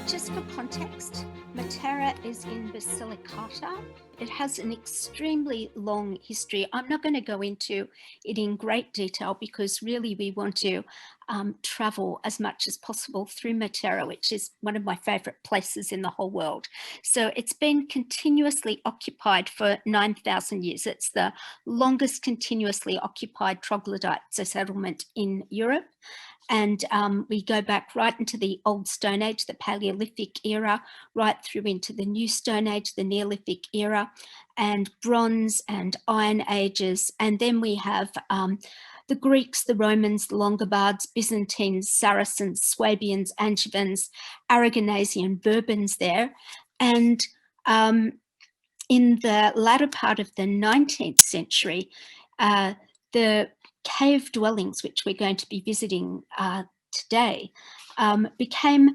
Just for context, Matera is in Basilicata. It has an extremely long history. I'm not going to go into it in great detail because really we want to travel as much as possible through Matera, which is one of my favorite places in the whole world. So it's been continuously occupied for 9,000 years. It's the longest continuously occupied troglodyte settlement in Europe. And we go back right into the Old Stone Age, the Paleolithic era, right through into the New Stone Age, the Neolithic era, and Bronze and Iron Ages. And then we have the Greeks, the Romans, the Longobards, Byzantines, Saracens, Swabians, Angevins, Aragonese and Bourbons there. And in the latter part of the 19th century, the cave dwellings, which we're going to be visiting today, became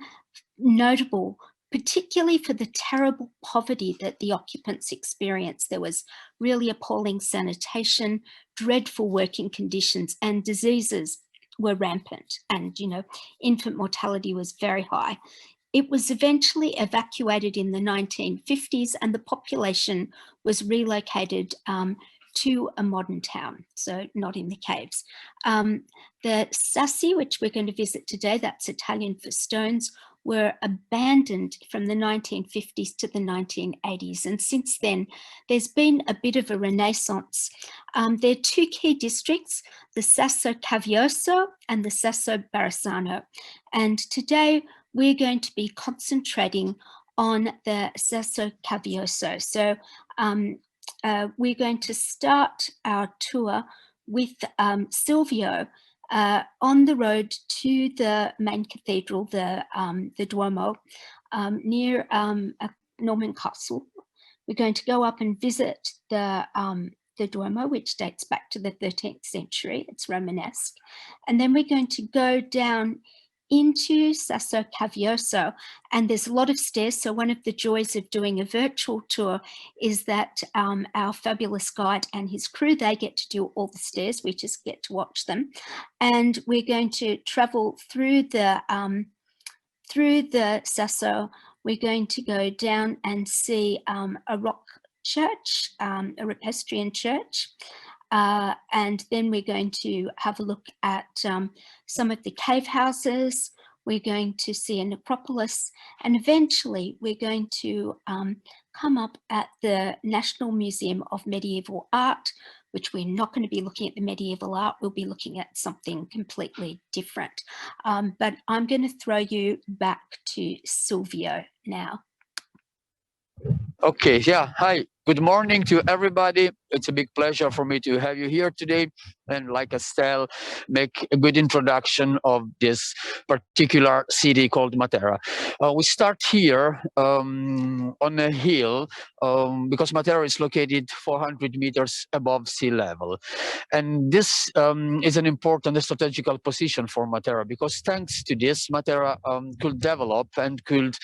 notable, particularly for the terrible poverty that the occupants experienced. There was really appalling sanitation, dreadful working conditions, and diseases were rampant. And, you know, infant mortality was very high. It was eventually evacuated in the 1950s and the population was relocated to a modern town, so not in the caves. The Sassi, which we're going to visit today, that's Italian for stones, were abandoned from the 1950s to the 1980s. And since then, there's been a bit of a renaissance. There are two key districts, the Sasso Caveoso and the Sasso Barassano. And today we're going to be concentrating on the Sasso Caveoso. So we're going to start our tour with Silvio on the road to the main cathedral, the Duomo, near a Norman castle. We're going to go up and visit the Duomo, which dates back to the 13th century. It's Romanesque. And then we're going to go down into Sasso Caveoso, and there's a lot of stairs. So one of the joys of doing a virtual tour is that our fabulous guide and his crew, they get to do all the stairs. We just get to watch them. And we're going to travel through the Sasso. We're going to go down and see a rock church, a Rupestриan church. And then we're going to have a look at some of the cave houses. We're going to see a necropolis, and eventually we're going to come up at the National Museum of Medieval Art, which we're not going to be looking at the medieval art, we'll be looking at something completely different. But I'm going to throw you back to Silvio now. Okay, yeah, hi. Good morning to everybody. It's a big pleasure for me to have you here today. And like Estelle, make a good introduction of this particular city called Matera. We start here on a hill because Matera is located 400 meters above sea level. And this is an important strategical position for Matera because thanks to this, Matera could develop and could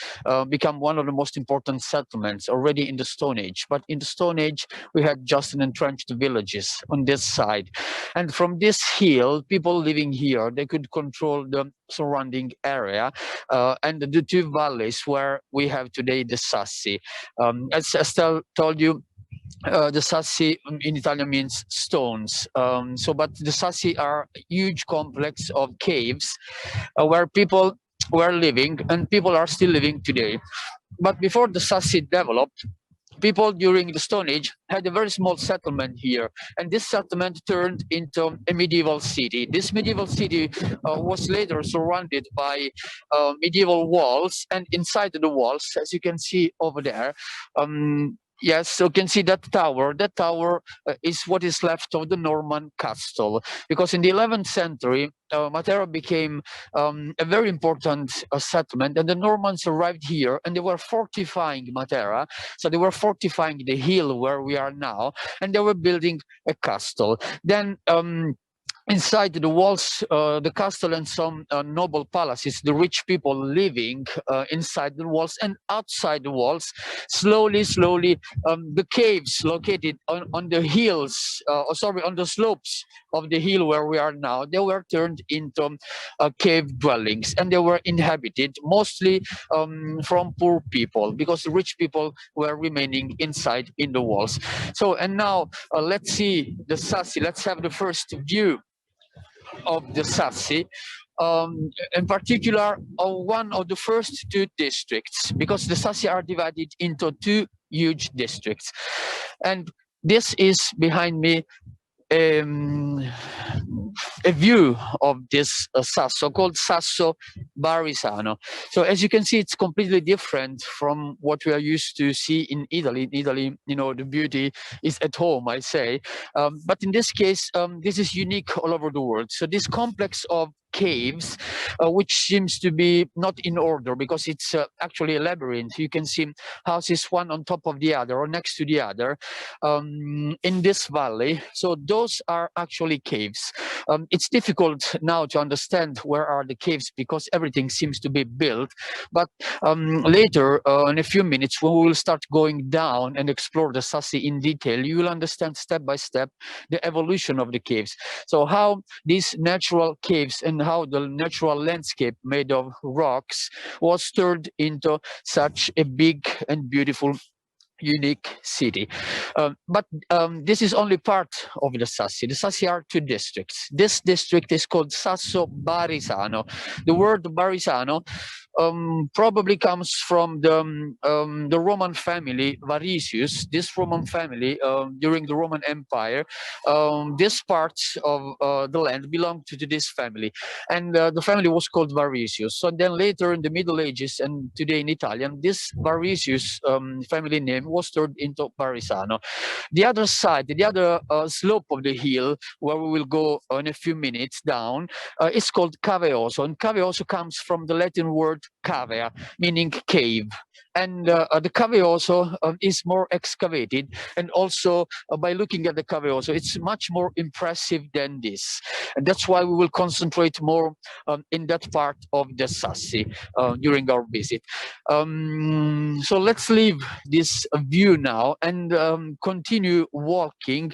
become one of the most important settlements already in the Stone Age. But in the Stone Age, we had just an entrenched villages on this side. And from this hill, people living here, they could control the surrounding area and the two valleys where we have today the Sassi. As Estelle told you, the Sassi in Italian means stones. But the Sassi are a huge complex of caves where people were living and people are still living today. But before the Sassi developed, people during the Stone Age had a very small settlement here, and this settlement turned into a medieval city. This medieval city was later surrounded by medieval walls, and inside the walls, as you can see over there, yes, so you can see that tower. That tower is what is left of the Norman castle, because in the 11th century, Matera became a very important settlement, and the Normans arrived here and they were fortifying Matera. So they were fortifying the hill where we are now, and they were building a castle. Then inside the walls, the castle and some noble palaces, the rich people living inside the walls, and outside the walls, slowly, the caves located on the hills, on the slopes of the hill where we are now, they were turned into cave dwellings, and they were inhabited mostly from poor people, because the rich people were remaining inside in the walls. So, and now let's see the Sassi. Let's have the first view of the Sassi, in particular, one of the first two districts, because the Sassi are divided into two huge districts. And this is behind me a view of this Sasso, called Sasso Barisano. So as you can see, it's completely different from what we are used to see in Italy. In Italy, you know, the beauty is at home, I say. But in this case, this is unique all over the world. So this complex of caves, which seems to be not in order, because it's actually a labyrinth. You can see houses one on top of the other or next to the other in this valley. So those are actually caves. It's difficult now to understand where are the caves, because everything seems to be built. But later, in a few minutes, when we will start going down and explore the Sassi in detail, you will understand step by step the evolution of the caves. So how these natural caves and how the natural landscape made of rocks was turned into such a big and beautiful, unique city. But this is only part of the Sassi. The Sassi are two districts. This district is called Sasso Barisano. The word Barisano probably comes from the Roman family Varisius. This Roman family, during the Roman Empire, this part of the land belonged to this family, and the family was called Varisius. So then later in the Middle Ages and today in Italian, this Varisius family name was turned into Barisano. The other side, the other slope of the hill, where we will go in a few minutes down, is called Caveoso, and Caveoso comes from the Latin word cavea, meaning cave. And the Caveoso is more excavated, and also by looking at the Caveoso, it's much more impressive than this. And that's why we will concentrate more in that part of the Sassi during our visit. So let's leave this view now and continue walking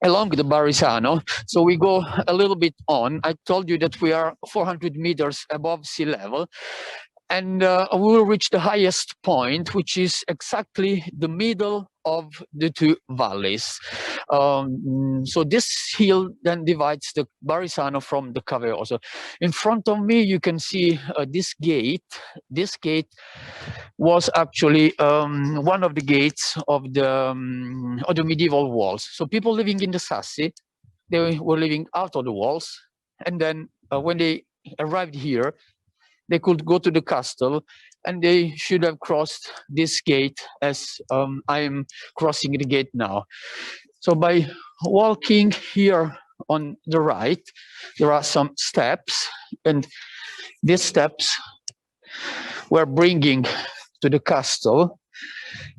along the Barisano. So we go a little bit on. I told you that we are 400 meters above sea level, and we will reach the highest point, which is exactly the middle of the two valleys. So this hill then divides the Barisano from the Caveoso. In front of me, you can see this gate. This gate was actually one of the gates of the medieval walls. So people living in the Sassi, they were living out of the walls, and then when they arrived here, they could go to the castle, and they should have crossed this gate as I am crossing the gate now. So by walking here on the right, there are some steps, and these steps were bringing to the castle.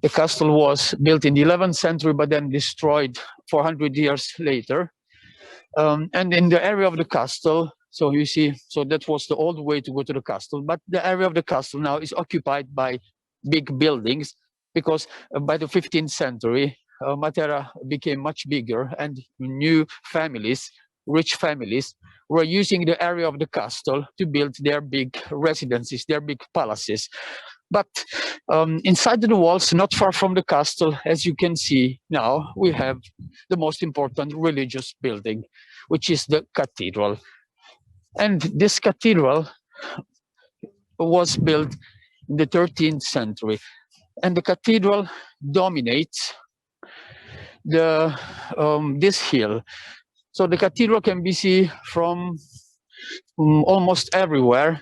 The castle was built in the 11th century, but then destroyed 400 years later. And in the area of the castle, so you see, so that was the old way to go to the castle, but the area of the castle now is occupied by big buildings, because by the 15th century, Matera became much bigger, and new families, rich families, were using the area of the castle to build their big residences, their big palaces. But inside the walls, not far from the castle, as you can see now, we have the most important religious building, which is the cathedral. And this cathedral was built in the 13th century. And the cathedral dominates this hill. So the cathedral can be seen from almost everywhere,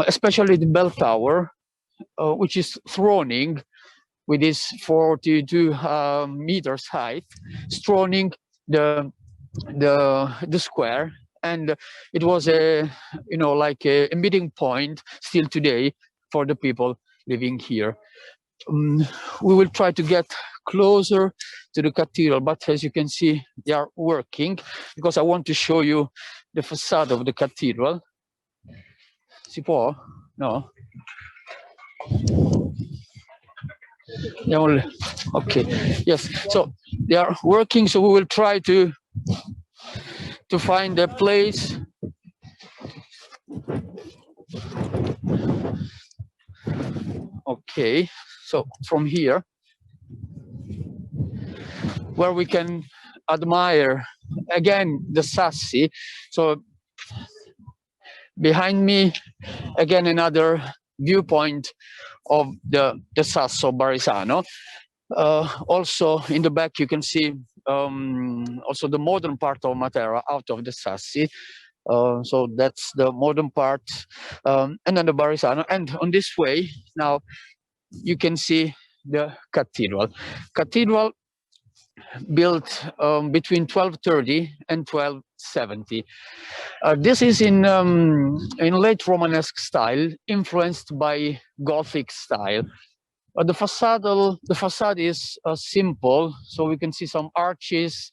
especially the bell tower, which is throning with this 42 meters height, throning the square. And it was like a meeting point still today for the people living here. We will try to get closer to the cathedral, but as you can see, they are working because I want to show you the facade of the cathedral. Si può? No? Okay, yes, so they are working, so we will try to find a place. Okay, so from here, where we can admire again the Sassi. So behind me, again, another viewpoint of the Sasso Barisano. Also in the back, you can see also the modern part of Matera out of the Sassi. So that's the modern part, and then the Barisano. And on this way, now you can see the cathedral. Cathedral built between 1230 and 1270. This is in late Romanesque style, influenced by Gothic style. The facade is simple, so we can see some arches,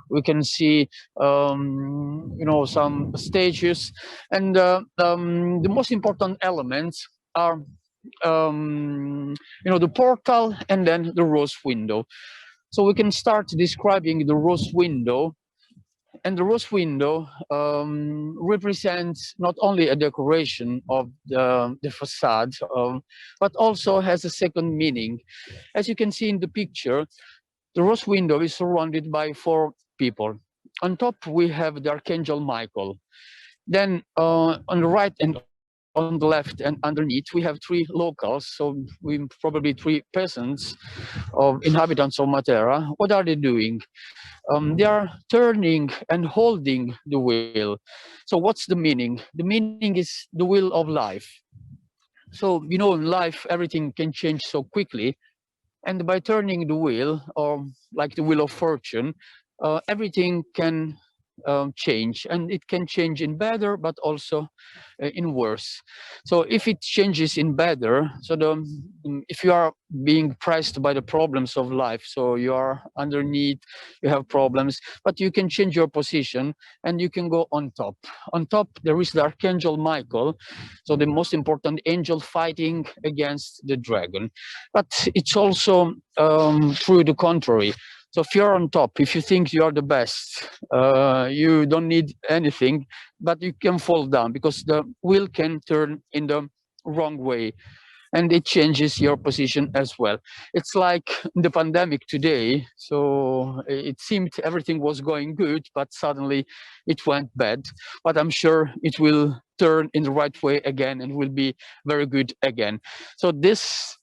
we can see some stages, and the most important elements are the portal and then the rose window. So we can start describing the rose window. And the rose window represents not only a decoration of the facade, but also has a second meaning. As you can see in the picture, the rose window is surrounded by 4 people. On top, we have the Archangel Michael. Then on the right and on the left and underneath, we have 3 locals, so we probably 3 peasants of inhabitants of Matera. What are they doing? They are turning and holding the wheel. So what's the meaning? The meaning is the wheel of life. So, in life, everything can change so quickly. And by turning the wheel, or like the wheel of fortune, everything can change, and it can change in better, but also in worse. So if it changes in better, so if you are being pressed by the problems of life, so you are underneath, you have problems, but you can change your position and you can go on top. On top, there is the Archangel Michael, so the most important angel fighting against the dragon. But it's also true the contrary. So if you're on top, if you think you are the best, you don't need anything, but you can fall down because the wheel can turn in the wrong way and it changes your position as well. It's like the pandemic today. So it seemed everything was going good, but suddenly it went bad. But I'm sure it will turn in the right way again and will be very good again. So this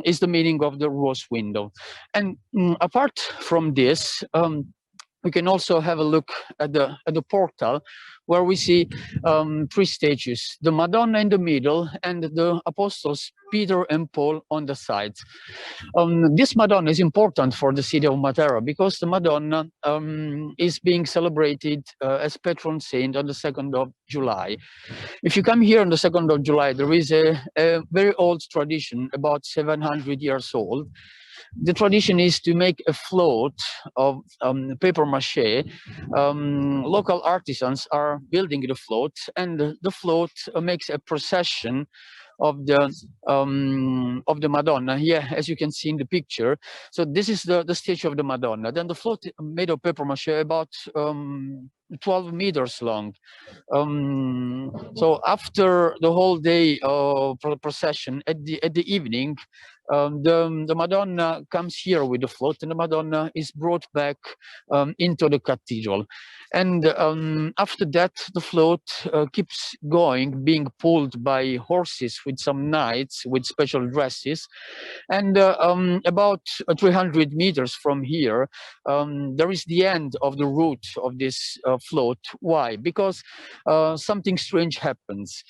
is the meaning of the rose window. And apart from this, we can also have a look at the portal, where we see 3 stages: the Madonna in the middle and the apostles Peter and Paul on the sides. This Madonna is important for the city of Matera because the Madonna is being celebrated as patron saint on the 2nd of July. If you come here on the 2nd of July, there is a very old tradition, about 700 years old. The tradition is to make a float of paper mache. Local artisans are building the float, and the float makes a procession of the Madonna. Yeah, as you can see in the picture. So this is the stage of the Madonna. Then the float made of paper mache, about 12 meters long. So after the whole day procession, at the evening, the Madonna comes here with the float, and the Madonna is brought back into the cathedral. And after that, the float keeps going, being pulled by horses with some knights with special dresses. And about 300 meters from here, there is the end of the route of this float. Why? Because something strange happens.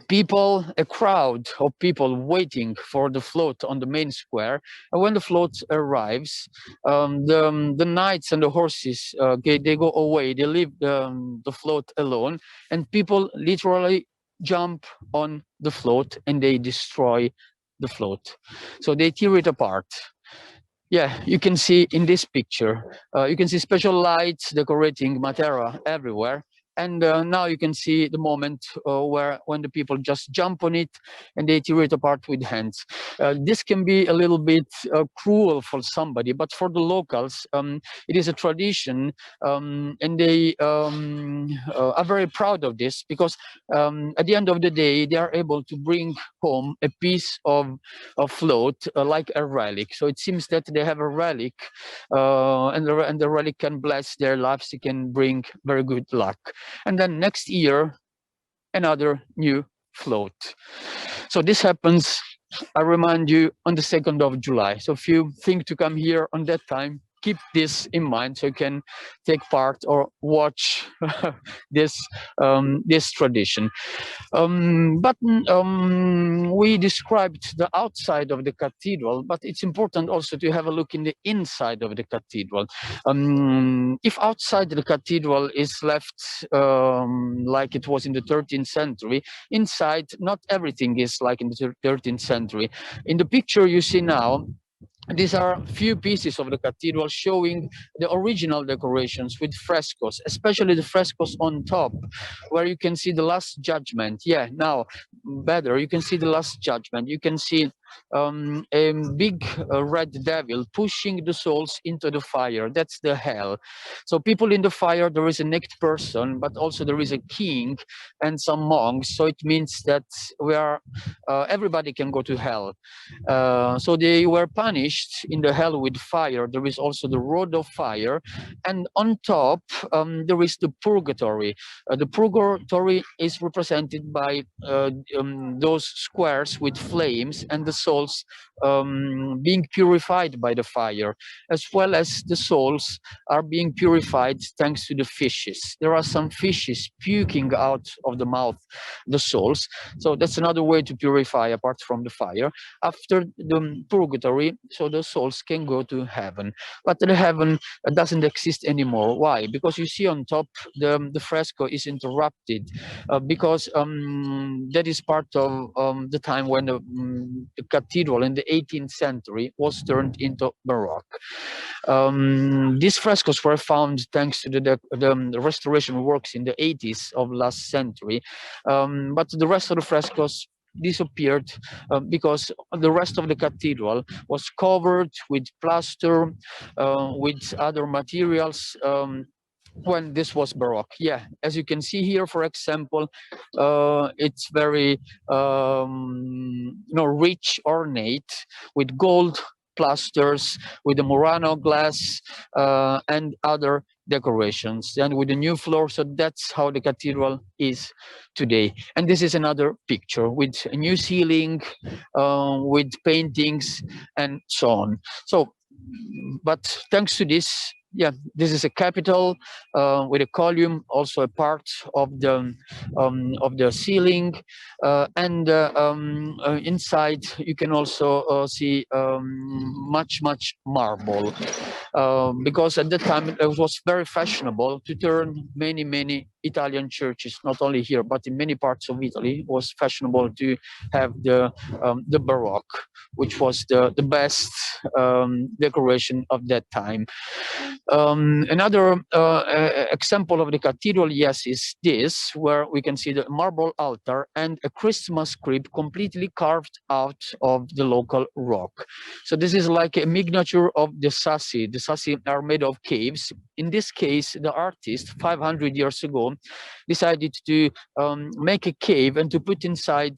A crowd of people waiting for the float on the main square. And when the float arrives, the knights and the horses, they go away. They leave the float alone, and people literally jump on the float and they destroy the float. So they tear it apart. Yeah, you can see in this picture, you can see special lights decorating Matera everywhere. And now you can see the moment when the people just jump on it and they tear it apart with hands. This can be a little bit cruel for somebody, but for the locals, it is a tradition, and they are very proud of this, because at the end of the day, they are able to bring home a piece of float like a relic. So it seems that they have a relic, and the relic can bless their lives. It can bring very good luck. And then next year, another new float. So this happens, I remind you, on the 2nd of July. So if you think to come here on that time, keep this in mind so you can take part or watch this this tradition. But we described the outside of the cathedral, but it's important also to have a look in the inside of the cathedral. If outside the cathedral is left like it was in the 13th century, inside not everything is like in the 13th century. In the picture you see now, these are few pieces of the cathedral showing the original decorations with frescoes, especially the frescoes on top, where you can see the Last Judgment. Yeah, now better, you can see the Last Judgment. You can see a big red devil pushing the souls into the fire. That's the hell. So people in the fire, there is a naked person, but also there is a king and some monks. So it means that we are everybody can go to hell. So they were punished in the hell with fire. There is also the road of fire, and on top there is the purgatory. The purgatory is represented by those squares with flames, and the souls being purified by the fire, as well as the souls are being purified thanks to the fishes. There are some fishes puking out of the mouth, the souls. So that's another way to purify apart from the fire. After the purgatory, so the souls can go to heaven. But the heaven doesn't exist anymore. Why? Because you see on top, the fresco is interrupted, because that is part of the time when the cathedral in the 18th century was turned into Baroque. These frescoes were found thanks to the restoration works in the 80s of last century, but the rest of the frescoes disappeared because the rest of the cathedral was covered with plaster, with other materials, when this was Baroque. Yeah, as you can see here, for example, it's very rich, ornate, with gold plasters, with the Murano glass, and other decorations, and with the new floor. So that's how the cathedral is today. And this is another picture with a new ceiling, with paintings and so on. So, but thanks to this, yeah, this is a capital with a column, also a part of the ceiling, and inside you can also see much marble, because at that time it was very fashionable to turn many Italian churches, not only here but in many parts of Italy. It was fashionable to have the Baroque, which was the best decoration of that time. Another example of the cathedral, yes, is this, where we can see the marble altar and a Christmas crib completely carved out of the local rock. So this is like a miniature of the Sassi. The Sassi are made of caves. In this case, the artist 500 years ago decided to make a cave and to put inside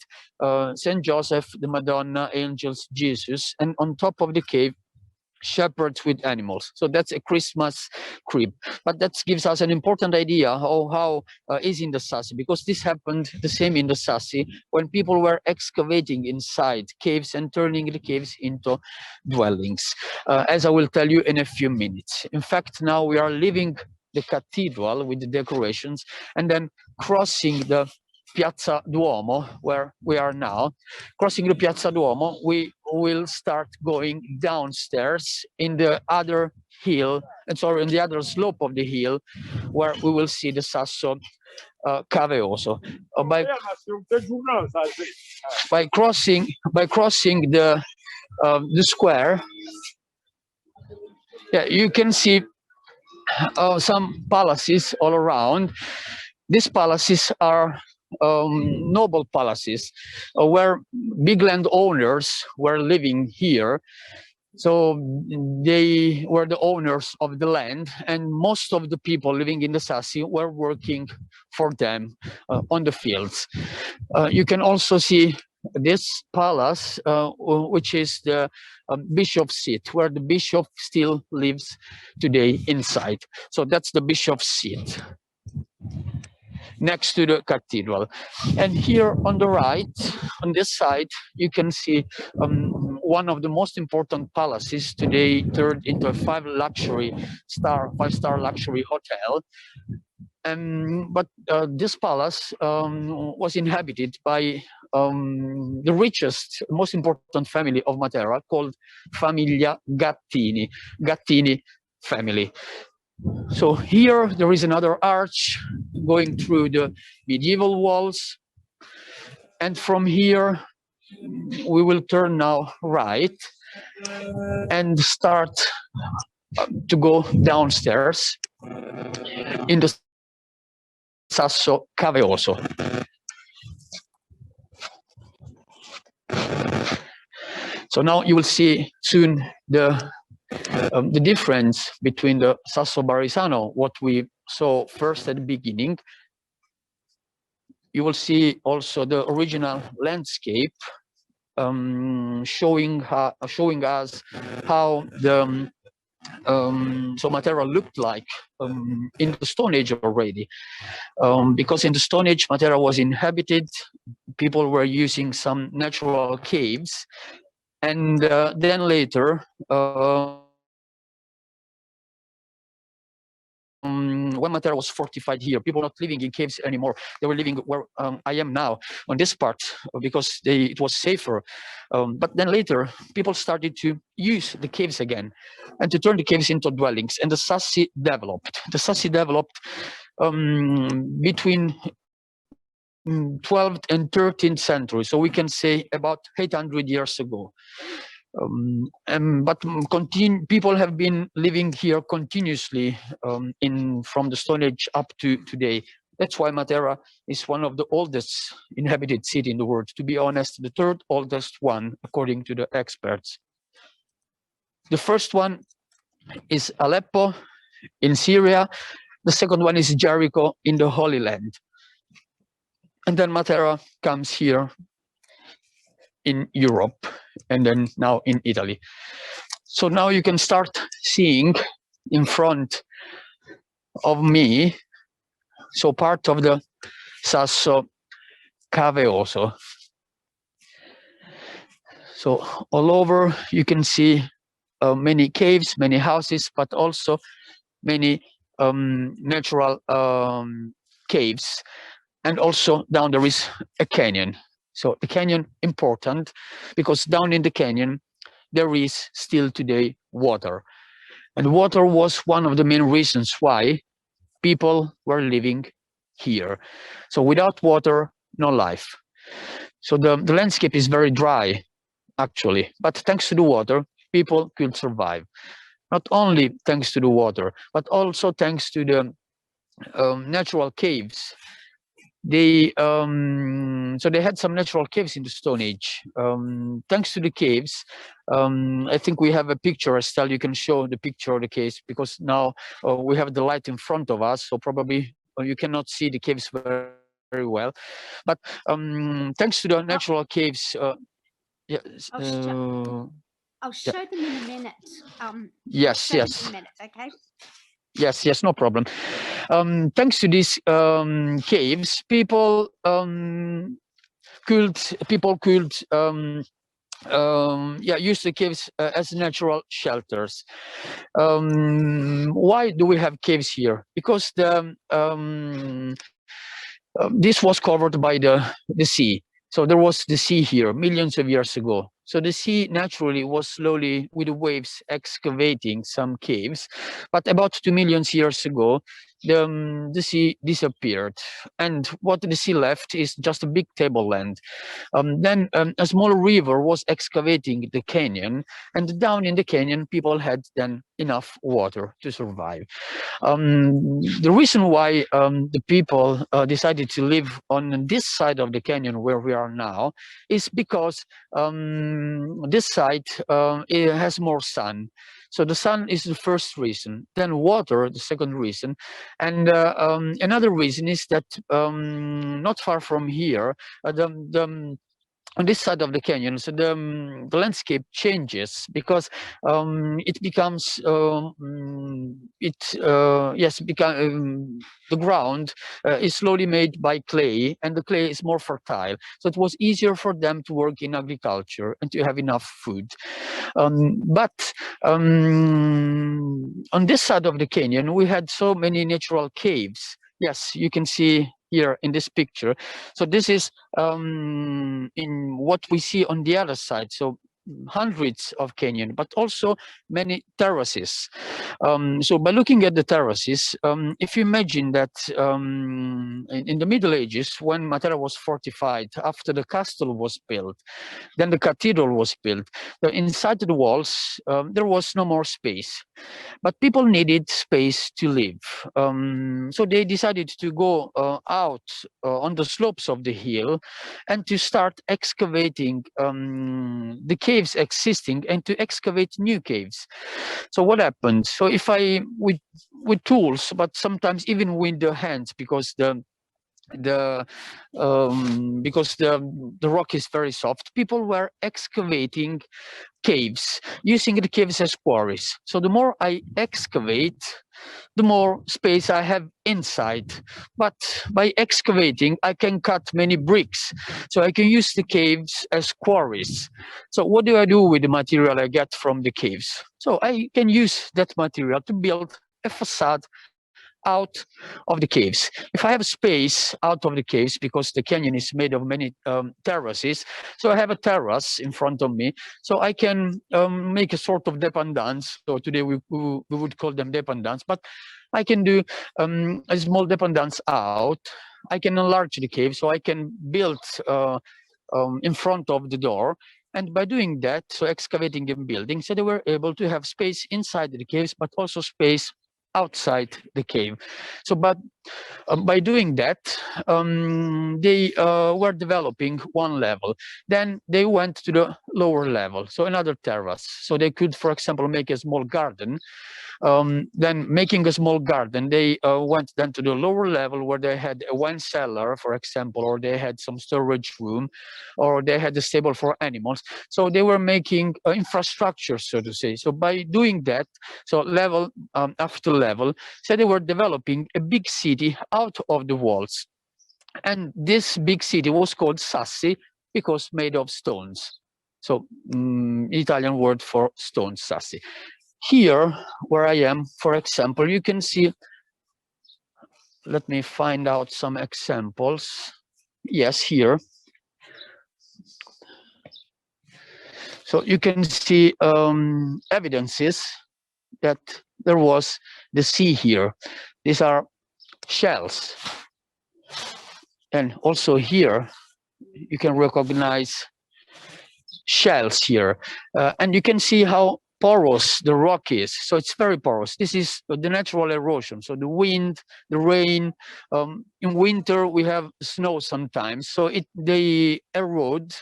Saint Joseph, the Madonna, angels, Jesus, and on top of the cave, shepherds with animals. So that's a Christmas crib. But that gives us an important idea of how is in the Sassi, because this happened the same in the Sassi when people were excavating inside caves and turning the caves into dwellings, as I will tell you in a few minutes. In fact, now we are leaving the cathedral with the decorations and then crossing the Piazza Duomo, where we are now. Crossing the Piazza Duomo, we will start going downstairs in the other hill, and sorry, in the other slope of the hill, where we will see the Sasso Caveoso. By crossing the square, yeah, you can see some palaces all around. These palaces are noble palaces where big landowners were living here. So they were the owners of the land, and most of the people living in the Sassi were working for them on the fields. You can also see this palace, which is the bishop's seat, where the bishop still lives today inside. So that's the bishop's seat next to the cathedral. And here on the right, on this side, you can see one of the most important palaces today turned into a five-star luxury hotel. But this palace was inhabited by the richest, most important family of Matera, called Famiglia Gattini, Gattini family. So here there is another arch going through the medieval walls, and from here we will turn now right and start to go downstairs in the Sasso Caveoso. So now you will see soon the difference between the Sasso Barisano, what we saw first at the beginning. You will see also the original landscape, showing us how the so Matera looked like in the Stone Age already, because in the Stone Age Matera was inhabited. People were using some natural caves, and then later when Matera was fortified here, people were not living in caves anymore. They were living where I am now, on this part, because it was safer. But then later, people started to use the caves again and to turn the caves into dwellings. And the Sassi developed. The Sassi developed between 12th and 13th century. So we can say about 800 years ago. But people have been living here continuously from the Stone Age up to today. That's why Matera is one of the oldest inhabited city in the world. To be honest, the third oldest one, according to the experts. The first one is Aleppo in Syria. The second one is Jericho in the Holy Land. And then Matera comes here in Europe, and then now in Italy. So now you can start seeing in front of me, so part of the Sasso Caveoso. So all over you can see many caves, many houses, but also many natural caves. And also down there is a canyon. So the canyon important because down in the canyon there is still today water. And water was one of the main reasons why people were living here. So without water, no life. So the landscape is very dry, actually. But thanks to the water, people could survive. Not only thanks to the water, but also thanks to the natural caves. So they had some natural caves in the Stone Age. Thanks to the caves, I think we have a picture, Estelle, you can show the picture of the caves, because now we have the light in front of us, so probably you cannot see the caves very well. But thanks to the natural caves, yeah, I'll show them in a minute. Yes. In a minute, okay? Yes, no problem. Thanks to these caves, people could use the caves as natural shelters. Why do we have caves here? Because this was covered by the sea. So there was the sea here millions of years ago. So the sea naturally was slowly, with the waves, excavating some caves. But about 2 million years ago, the sea disappeared. And what the sea left is just a big tableland. Then a small river was excavating the canyon. And down in the canyon, people had then enough water to survive. The reason why the people decided to live on this side of the canyon where we are now is because this side it has more sun. So the sun is the first reason, then water, the second reason. And another reason is that not far from here, the on this side of the canyon, so the landscape changes because it becomes yes, become the ground is slowly made by clay, and the clay is more fertile, so it was easier for them to work in agriculture and to have enough food. But on this side of the canyon, we had so many natural caves. Yes, you can see here in this picture. So this is in what we see on the other side. So hundreds of canyon, but also many terraces. So by looking at the terraces, if you imagine that in the Middle Ages, when Matera was fortified, after the castle was built, then the cathedral was built. So inside the walls, there was no more space. But people needed space to live. So they decided to go out on the slopes of the hill and to start excavating the caves existing and to excavate new caves. So what happened? So if with tools, but sometimes even with the hands, because the because the rock is very soft, people were excavating caves, using the caves as quarries. So the more I excavate, the more space I have inside. But by excavating, I can cut many bricks. So I can use the caves as quarries. So what do I do with the material I get from the caves? So I can use that material to build a facade out of the caves. If I have space out of the caves, because the canyon is made of many terraces, so I have a terrace in front of me, so I can make a sort of dependance. So today we would call them dependance, but I can do a small dependance out. I can enlarge the cave, so I can build in front of the door. And by doing that, so excavating and building, so they were able to have space inside the caves, but also space outside the cave. So, but by doing that, they were developing one level. Then they went to the lower level, so another terrace. So they could, for example, make a small garden. Then making a small garden, they went then to the lower level where they had a wine cellar, for example, or they had some storage room, or they had a stable for animals. So they were making infrastructure, so to say. So by doing that, so level after level, so they were developing a big city out of the walls. And this big city was called Sassi because made of stones. So Italian word for stones, Sassi. Here, where I am, for example, you can see, let me find out some examples. Yes, here. So you can see evidences that there was the sea here. These are shells. And also here, you can recognize shells here. And you can see how porous the rock is. So it's very porous. This is the natural erosion. So the wind, the rain. In winter, we have snow sometimes. So they erode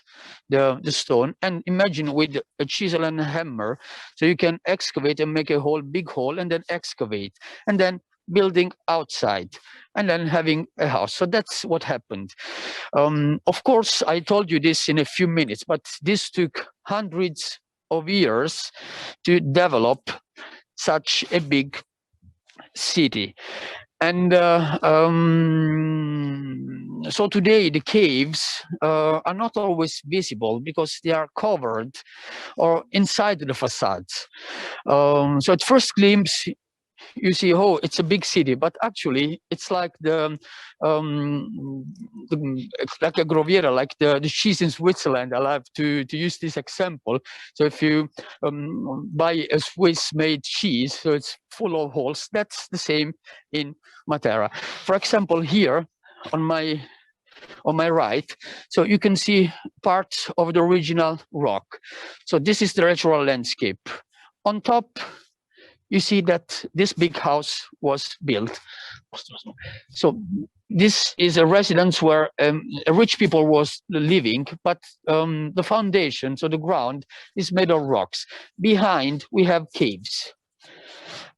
the stone. And imagine with a chisel and a hammer, so you can excavate and make a whole big hole and then excavate. And then building outside and then having a house. So that's what happened. Of course, I told you this in a few minutes, but this took hundreds of years to develop such a big city. And so today the caves are not always visible because they are covered or inside the facades. So at first glimpse, you see, oh, it's a big city, but actually it's like um, like a Groviera, like the cheese in Switzerland. I love to use this example. So if you buy a Swiss-made cheese, so it's full of holes, that's the same in Matera. For example, here on my right, so you can see parts of the original rock. So this is the natural landscape. On top, you see that this big house was built. So this is a residence where rich people was living, but the foundation, so the ground, is made of rocks. Behind, we have caves.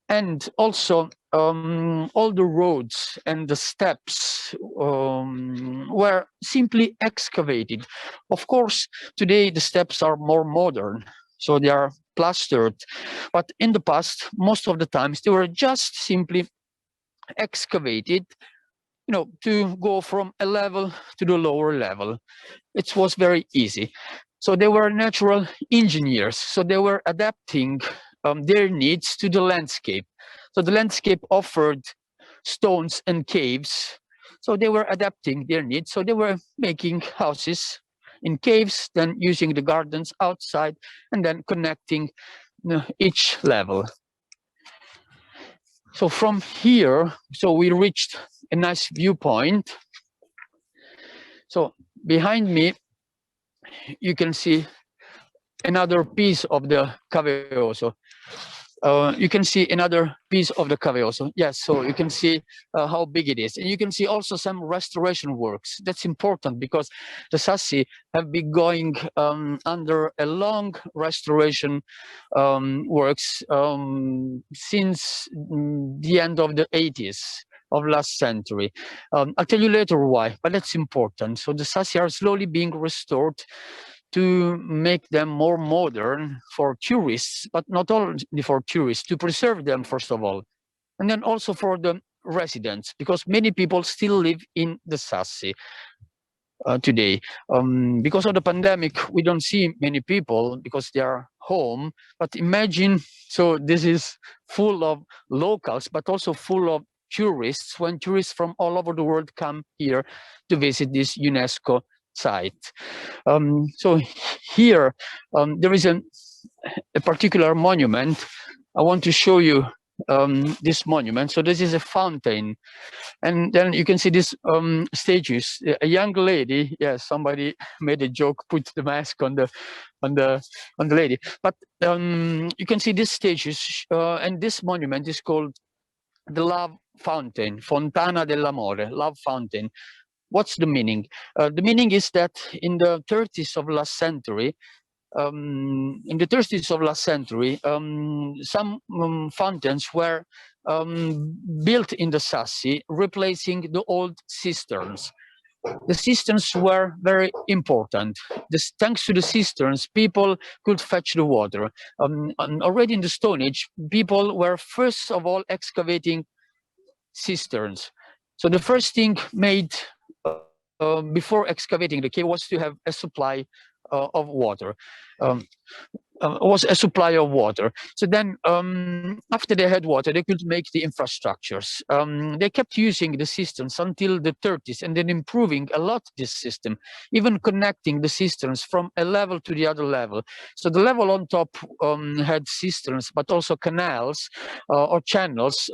And also, all the roads and the steps were simply excavated. Of course, today the steps are more modern, so they are plastered. But in the past, most of the times, they were just simply excavated, to go from a level to the lower level. It was very easy. So they were natural engineers. So they were adapting their needs to the landscape. So the landscape offered stones and caves. So they were adapting their needs. So they were making houses in caves, then using the gardens outside, and then connecting each level. So from here, so we reached a nice viewpoint. So behind me, you can see another piece of the Caveoso. You can see another piece of the Caveoso. Yes, so you can see how big it is. And you can see also some restoration works. That's important because the Sassi have been going under a long restoration works since the end of the 80s of last century. I'll tell you later why, but that's important. So the Sassi are slowly being restored to make them more modern for tourists, but not only for tourists, to preserve them, first of all, and then also for the residents, because many people still live in the Sassi today. Because of the pandemic, we don't see many people because they are home, but imagine, so this is full of locals, but also full of tourists, when tourists from all over the world come here to visit this UNESCO site. So here there is a particular monument. I want to show you this monument. So this is a fountain, and then you can see this statues. A young lady, yes, somebody made a joke, put the mask on the lady. But you can see these statues, and this monument is called the Love Fountain, Fontana dell'Amore, Love Fountain. What's the meaning? The meaning is that in the 30s of last century, some fountains were built in the Sassi, replacing the old cisterns. The cisterns were very important. Thanks to the cisterns, people could fetch the water. And already in the Stone Age, people were first of all excavating cisterns. So the first thing made before excavating the cave was to have a supply of water. Was a supply of water. So then, after they had water, they could make the infrastructures. They kept using the cisterns until the 30s, and then improving a lot this system, even connecting the cisterns from a level to the other level. So the level on top had cisterns, but also canals or channels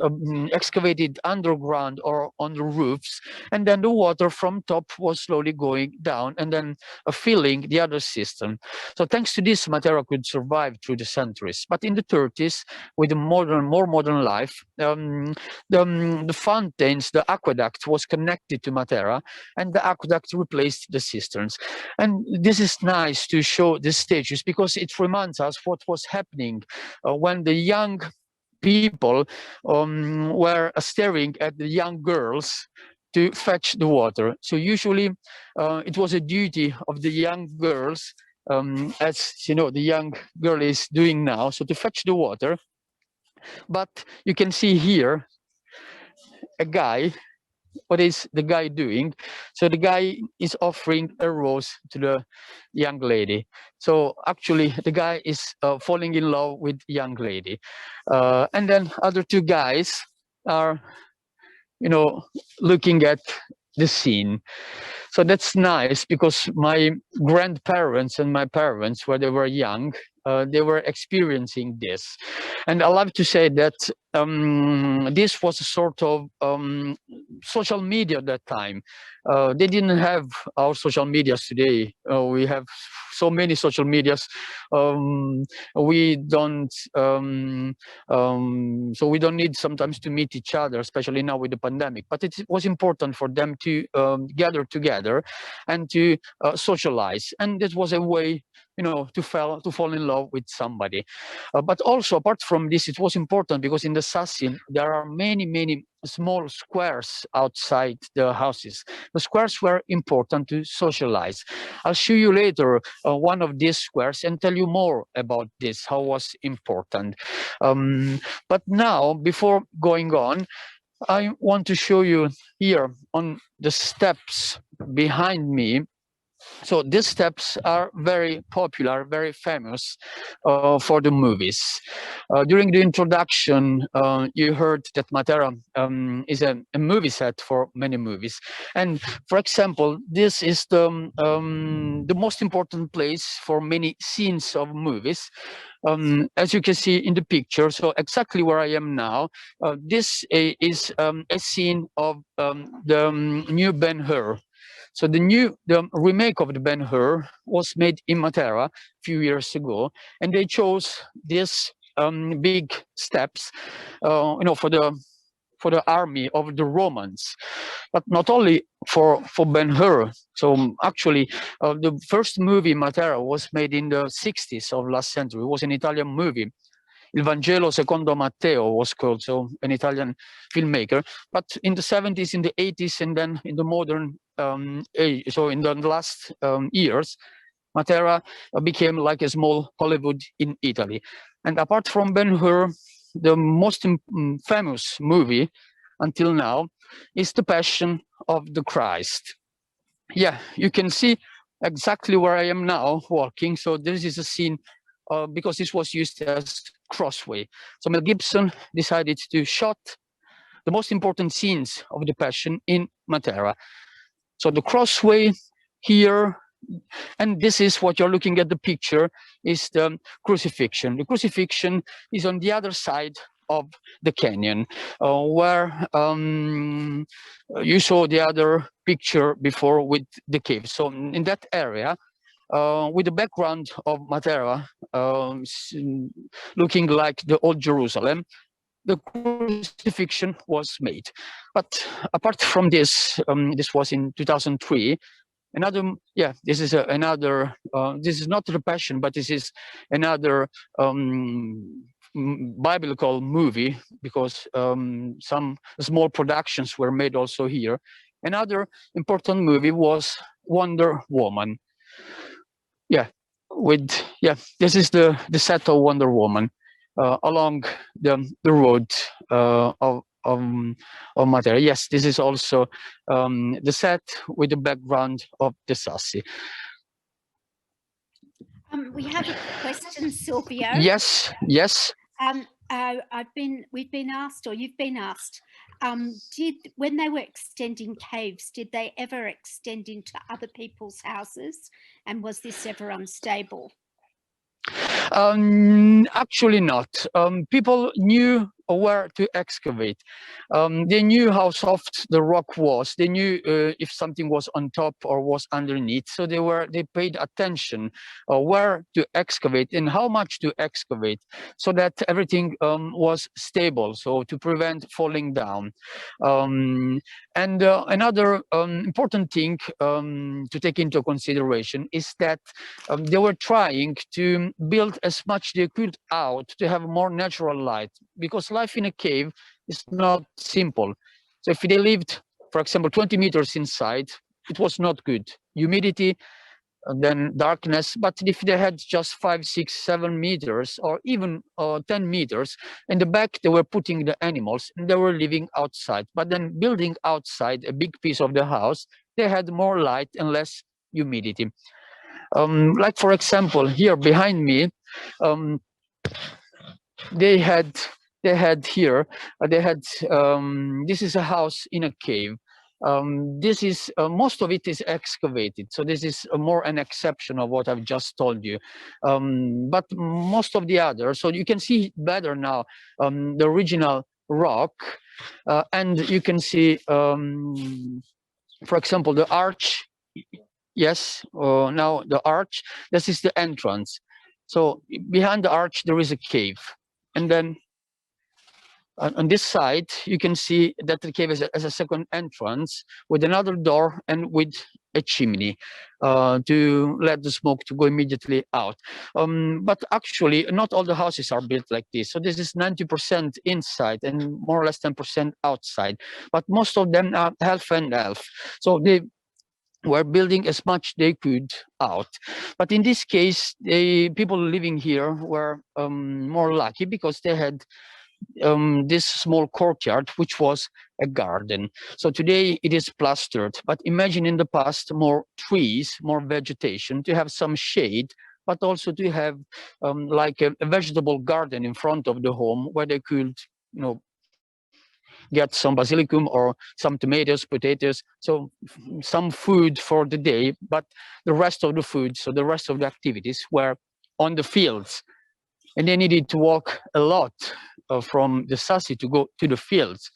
excavated underground or on the roofs, and then the water from top was slowly going down and then filling the other cistern. So thanks to this, Matera could survive through the centuries. But in the 30s, with the more modern life, the fountains, the aqueduct was connected to Matera, and the aqueduct replaced the cisterns. And this is nice to show the statues because it reminds us what was happening when the young people were staring at the young girls to fetch the water. So usually it was a duty of the young girls, as you know, the young girl is doing now, so to fetch the water. But you can see here a guy what is the guy doing? So the guy is offering a rose to the young lady. So actually, the guy is falling in love with young lady, and then other two guys are, looking at the scene. So that's nice because my grandparents and my parents, when they were young, they were experiencing this. And I love to say that this was a sort of social media at that time. They didn't have our social medias today. We have so many social medias. Um, we don't, so we don't need sometimes to meet each other, especially now with the pandemic. But it was important for them to gather together and to socialize. And it was a way, to fall in love with somebody. But also, apart from this, it was important because in the Sassi, there are many, many small squares outside the houses. The squares were important to socialize. I'll show you later one of these squares and tell you more about this, how it was important. But now, before going on, I want to show you here on the steps behind me. So these steps are very popular, very famous for the movies. During the introduction, you heard that Matera is a movie set for many movies. And for example, this is the most important place for many scenes of movies. As you can see in the picture, so exactly where I am now, this is a scene of the new Ben-Hur. So the remake of the Ben-Hur was made in Matera a few years ago, and they chose these big steps, for the army of the Romans, but not only for Ben-Hur. So actually, the first movie Matera was made in the 60s of last century. It was an Italian movie. Il Vangelo secondo Matteo was called, so an Italian filmmaker. But in the 70s, in the 80s, and then in the modern age, so in the last years, Matera became like a small Hollywood in Italy. And apart from Ben-Hur, the most famous movie until now is The Passion of the Christ. Yeah, you can see exactly where I am now walking. So this is a scene because this was used as crossway. So Mel Gibson decided to shot the most important scenes of the Passion in Matera. So the crossway here, and this is what you're looking at the picture, is the crucifixion. The crucifixion is on the other side of the canyon, where you saw the other picture before with the cave. So in that area, with the background of Matera, looking like the old Jerusalem, the crucifixion was made. But apart from this, this was in 2003. Another, this is another. This is not the Passion, but this is another biblical movie because some small productions were made also here. Another important movie was Wonder Woman. This is the set of Wonder Woman along the road of Matera. Yes, this is also the set with the background of the Sassi. We have a question, Silvio. Yes. We've been asked, or you've been asked, when they were extending caves, did they ever extend into other people's houses? And was this ever unstable? Actually not. People knew where to excavate. They knew how soft the rock was. They knew if something was on top or was underneath. So they paid attention where to excavate and how much to excavate, so that everything was stable. So to prevent falling down. And another important thing to take into consideration is that they were trying to build as much they could out to have more natural light, because life in a cave is not simple. So if they lived, for example, 20 meters inside, it was not good. Humidity, then darkness. But if they had just 5, 6, 7 meters, or even 10 meters, in the back they were putting the animals and they were living outside. But then building outside a big piece of the house, they had more light and less humidity. Like for example, here behind me, um, they had here they had this is a house in a cave. This is most of it is excavated, so this is more an exception of what I've just told you, but most of the others, so you can see better now the original rock, and you can see for example the arch. Yes, now the arch, this is the entrance. So behind the arch there is a cave, and then on this side you can see that the cave has a second entrance with another door and with a chimney to let the smoke to go immediately out. But actually not all the houses are built like this, so this is 90% inside and more or less 10% outside, but most of them are half and half, so they were building as much they could out. But in this case, the people living here were more lucky because they had this small courtyard, which was a garden. So today it is plastered, but imagine in the past more trees, more vegetation, to have some shade, but also to have like a vegetable garden in front of the home where they could, you know, get some basilicum or some tomatoes, potatoes, so some food for the day, but the rest of the food, so the rest of the activities were on the fields. And they needed to walk a lot from the Sassi to go to the fields.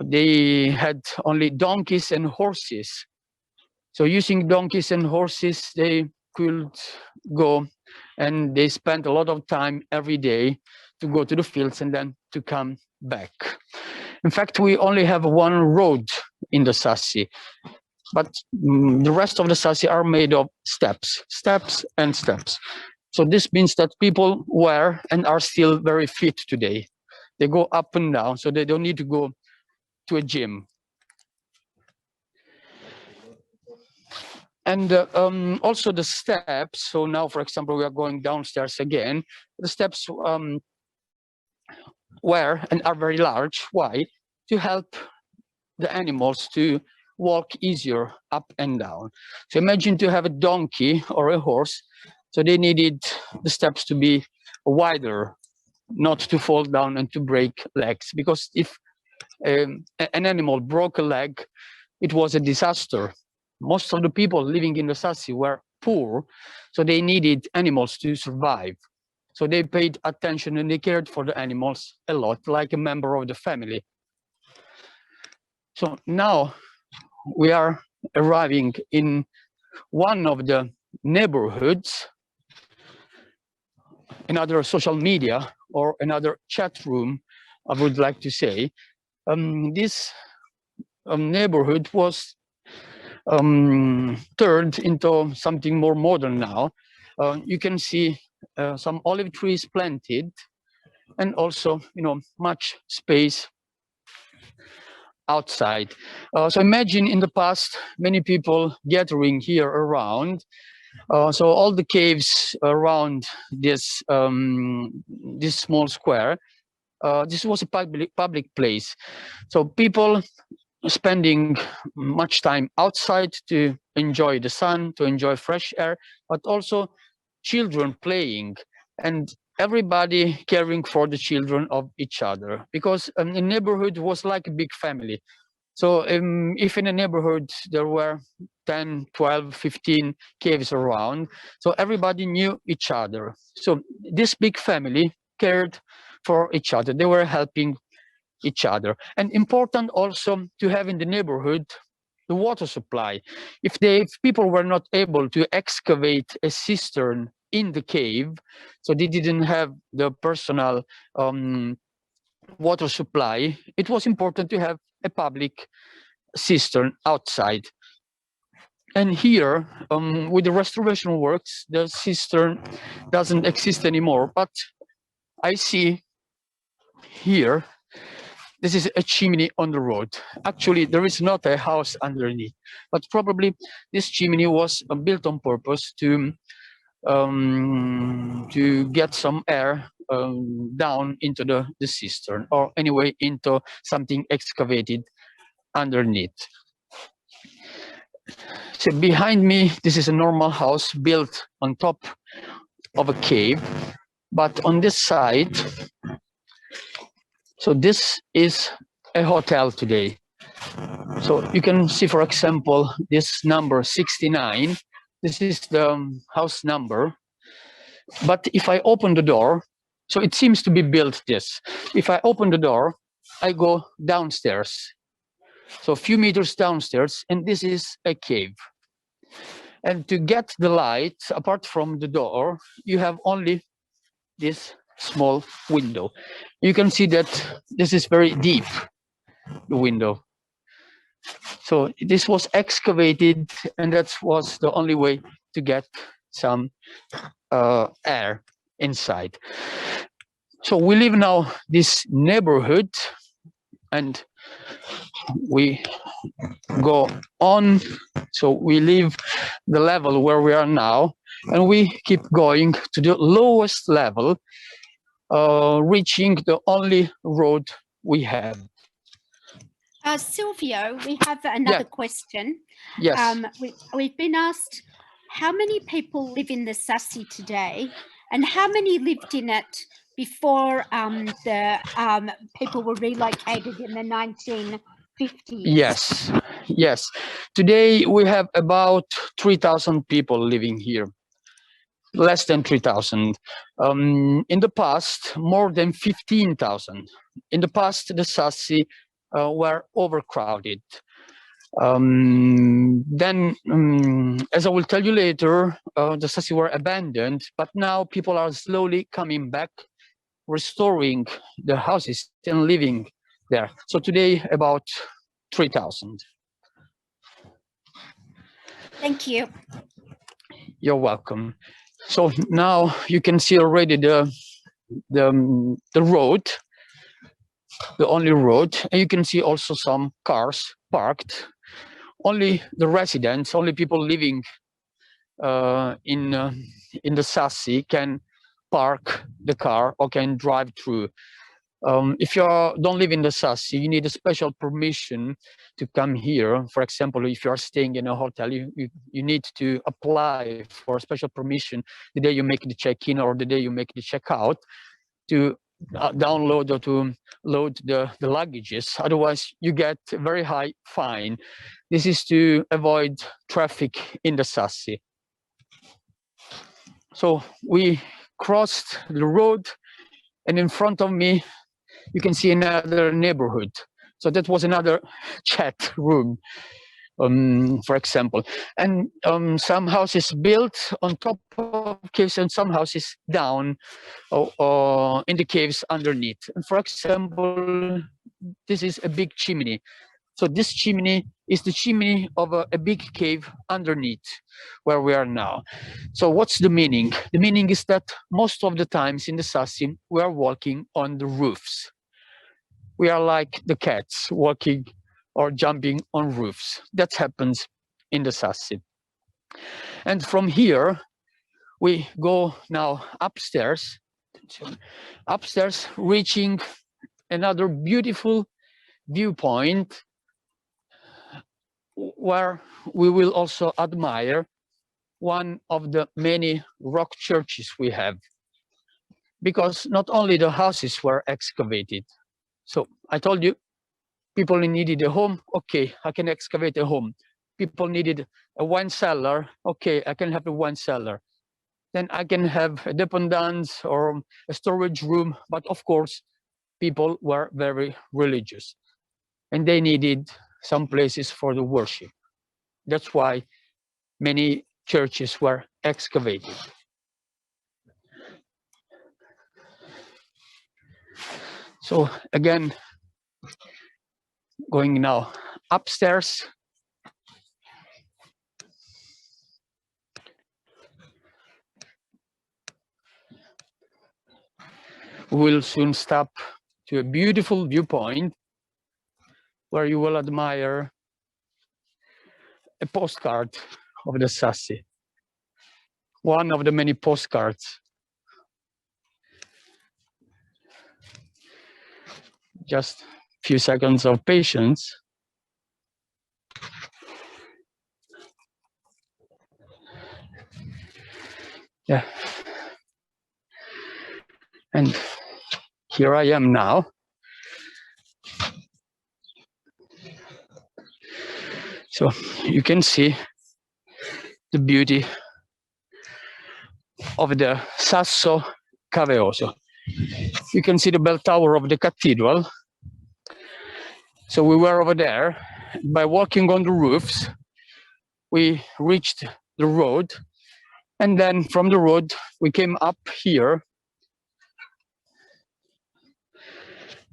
They had only donkeys and horses. So using donkeys and horses, they could go, and they spent a lot of time every day to go to the fields and then to come back. In fact, we only have one road in the Sassi, but the rest of the Sassi are made of steps, steps and steps. So this means that people were and are still very fit today. They go up and down, so they don't need to go to a gym. And also the steps. So now, for example, we are going downstairs again. The steps were and are very large. Why? To help the animals to walk easier up and down. So imagine to have a donkey or a horse. So they needed the steps to be wider, not to fall down and to break legs. Because if an animal broke a leg, it was a disaster. Most of the people living in the Sassi were poor, so they needed animals to survive. So they paid attention and they cared for the animals a lot, like a member of the family. So now we are arriving in one of the neighborhoods, another social media or another chat room, I would like to say. This neighborhood was turned into something more modern now. You can see some olive trees planted, and also, you know, much space outside. So imagine in the past, many people gathering here around. So all the caves around this this small square, this was a public place. So people spending much time outside to enjoy the sun, to enjoy fresh air, but also children playing, and everybody caring for the children of each other, because the neighborhood was like a big family. So if in a neighborhood there were 10, 12, 15 caves around, so everybody knew each other. So this big family cared for each other. They were helping each other. And important also to have in the neighborhood the water supply. If people were not able to excavate a cistern in the cave, so they didn't have the personal water supply, it was important to have a public cistern outside. And here, with the restoration works, the cistern doesn't exist anymore. But I see here this is a chimney on the road. Actually, there is not a house underneath, but probably this chimney was built on purpose to get some air down into the cistern, or anyway into something excavated underneath. So behind me, this is a normal house built on top of a cave, but on this side, so this is a hotel today. So you can see, for example, this number 69. This is the house number. But if I open the door, so it seems to be built this. If I open the door, I go downstairs. So a few meters downstairs, and this is a cave. And to get the light, apart from the door, you have only this small window. You can see that this is very deep, the window. So this was excavated, and that was the only way to get some air inside. So we live now this neighborhood, and we go on. So we leave the level where we are now, and we keep going to the lowest level, reaching the only road we have. Silvio, we have another question. Yes. We've been asked, how many people live in the Sassi today, and how many lived in it before the people were relocated in the 1950s? Yes. Today we have about 3,000 people living here. Less than 3,000. In the past, more than 15,000. In the past, the Sassi were overcrowded. Then, as I will tell you later, the Sassi were abandoned, but now people are slowly coming back, restoring the houses and living there. So today, about 3,000. Thank you. You're welcome. So now you can see already the road, the only road, and you can see also some cars parked. Only the residents, only people living in the Sassi can park the car or can drive through. If you don't live in the Sassi, you need a special permission to come here. For example, if you are staying in a hotel, you need to apply for a special permission the day you make the check-in or the day you make the check-out to download or to load the luggages. Otherwise, you get a very high fine. This is to avoid traffic in the Sassi. So we crossed the road, and in front of me, you can see another neighborhood. So that was another chat room, for example. And some houses built on top of caves and some houses down or in the caves underneath. And for example, this is a big chimney. So this chimney is the chimney of a big cave underneath where we are now. So what's the meaning? The meaning is that most of the times in the Sassi, we are walking on the roofs. We are like the cats walking or jumping on roofs. That happens in the Sassi. And from here, we go now upstairs, reaching another beautiful viewpoint where we will also admire one of the many rock churches we have. Because not only the houses were excavated. So I told you, people needed a home. Okay, I can excavate a home. People needed a wine cellar. Okay, I can have a wine cellar. Then I can have a dependance or a storage room. But of course, people were very religious. And they needed some places for the worship. That's why many churches were excavated. So again, going now upstairs. We will soon stop to a beautiful viewpoint. where you will admire a postcard of the Sassi. One of the many postcards. Just a few seconds of patience. Yeah. And here I am now. So you can see the beauty of the Sasso Caveoso. You can see the bell tower of the cathedral. So we were over there. By walking on the roofs, we reached the road. And then from the road, we came up here.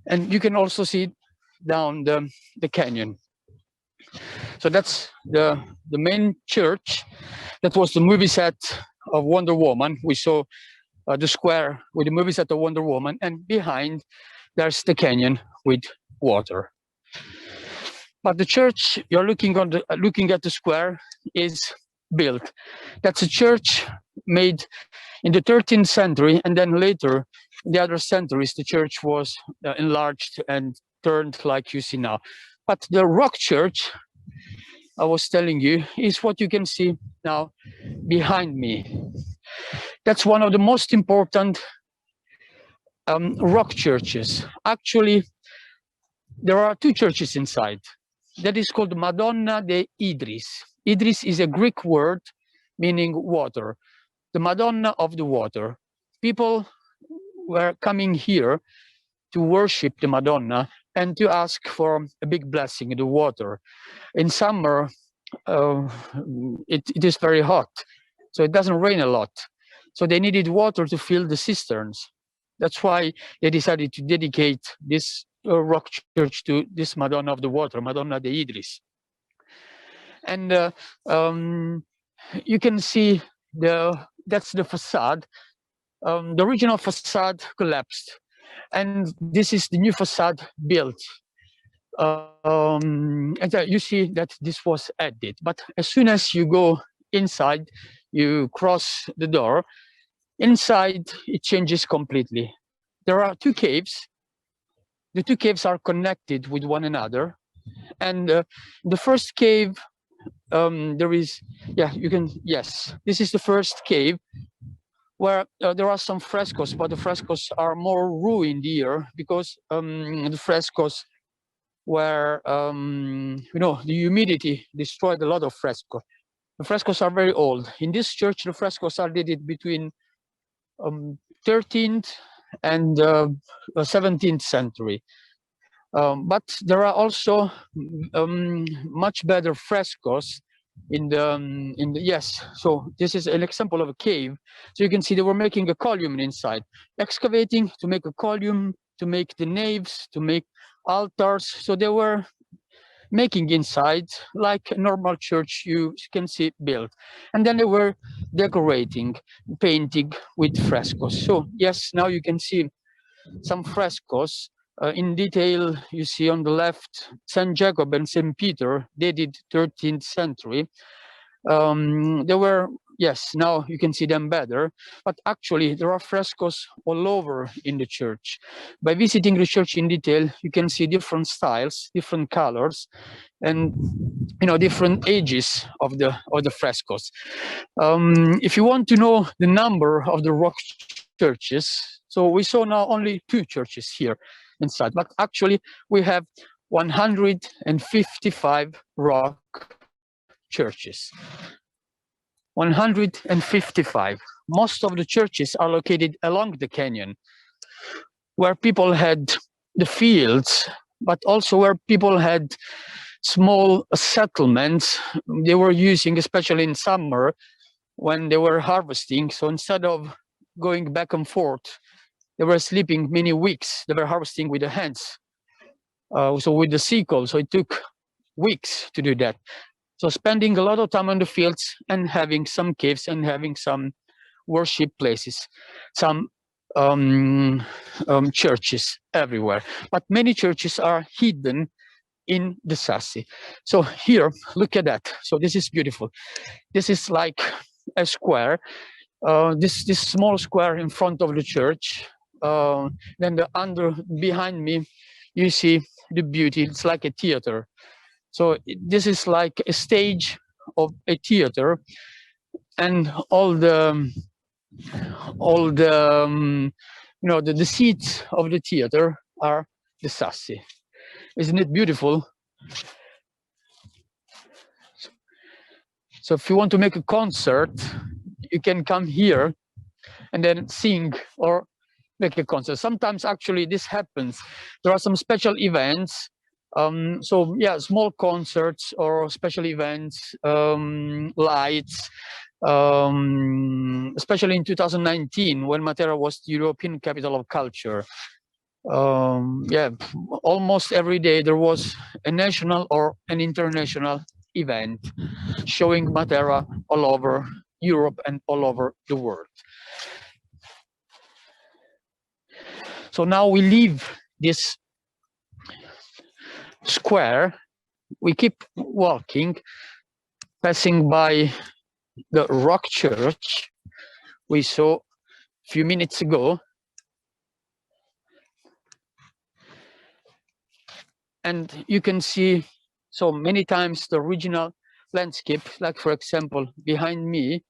And you can also see down the canyon. So that's the main church. That was the movie set of Wonder Woman. We saw the square with the movie set of Wonder Woman, and behind there's the canyon with water. But the church you're looking at the square is built. That's a church made in the 13th century, and then later, in the other centuries, the church was enlarged and turned like you see now. But the rock church I was telling you is what you can see now behind me. That's one of the most important rock churches. Actually, there are two churches inside. That is called Madonna de Idris. Idris is a Greek word meaning water. The Madonna of the water. People were coming here to worship the Madonna and to ask for a big blessing in the water. In summer, it is very hot, so it doesn't rain a lot. So they needed water to fill the cisterns. That's why they decided to dedicate this rock church to this Madonna of the water, Madonna de Idris. And you can see that's the facade. The original facade collapsed, and this is the new facade built. And you see that this was added. But as soon as you go inside, you cross the door, inside it changes completely. There are two caves. The two caves are connected with one another. And the first cave, there is, this is the first cave where there are some frescoes, but the frescoes are more ruined here because the frescoes where the humidity destroyed a lot of fresco. The frescoes are very old. In this church, the frescoes are dated between 13th and 17th century. But there are also much better frescoes in the yes. So this is an example of a cave. So you can see they were making a column inside, excavating to make a column, to make the naves, to make altars. So they were making inside like a normal church you can see built. And then they were decorating, painting with frescoes. So yes, now you can see some frescoes. In detail, you see on the left, St. Jacob and St. Peter, dated 13th century. They were, yes, now you can see them better, but actually there are frescoes all over in the church. By visiting the church in detail, you can see different styles, different colors, and different ages of the frescoes. If you want to know the number of the rock churches, so we saw now only two churches here inside, but actually we have 155 rock churches. 155. Most of the churches are located along the canyon, where people had the fields, but also where people had small settlements they were using, especially in summer when they were harvesting. So instead of going back and forth, they were sleeping many weeks. They were harvesting with their hands, so with the sickle. So it took weeks to do that. So spending a lot of time on the fields and having some caves and having some worship places, some churches everywhere. But many churches are hidden in the Sassi. So here, look at that. So this is beautiful. This is like a square. This small square in front of the church. Then behind me, you see the beauty. It's like a theater. So this is like a stage of a theater, and all the the seats of the theater are the Sassi. Isn't it beautiful? So if you want to make a concert, you can come here and then sing or make a concert. Sometimes actually this happens. There are some special events. So yeah, small concerts or special events, lights, especially in 2019 when Matera was the European Capital of Culture. Yeah, almost every day there was a national or an international event showing Matera all over Europe and all over the world. So now we leave this square, we keep walking, passing by the rock church we saw a few minutes ago. And you can see so many times the original landscape, like for example, behind me.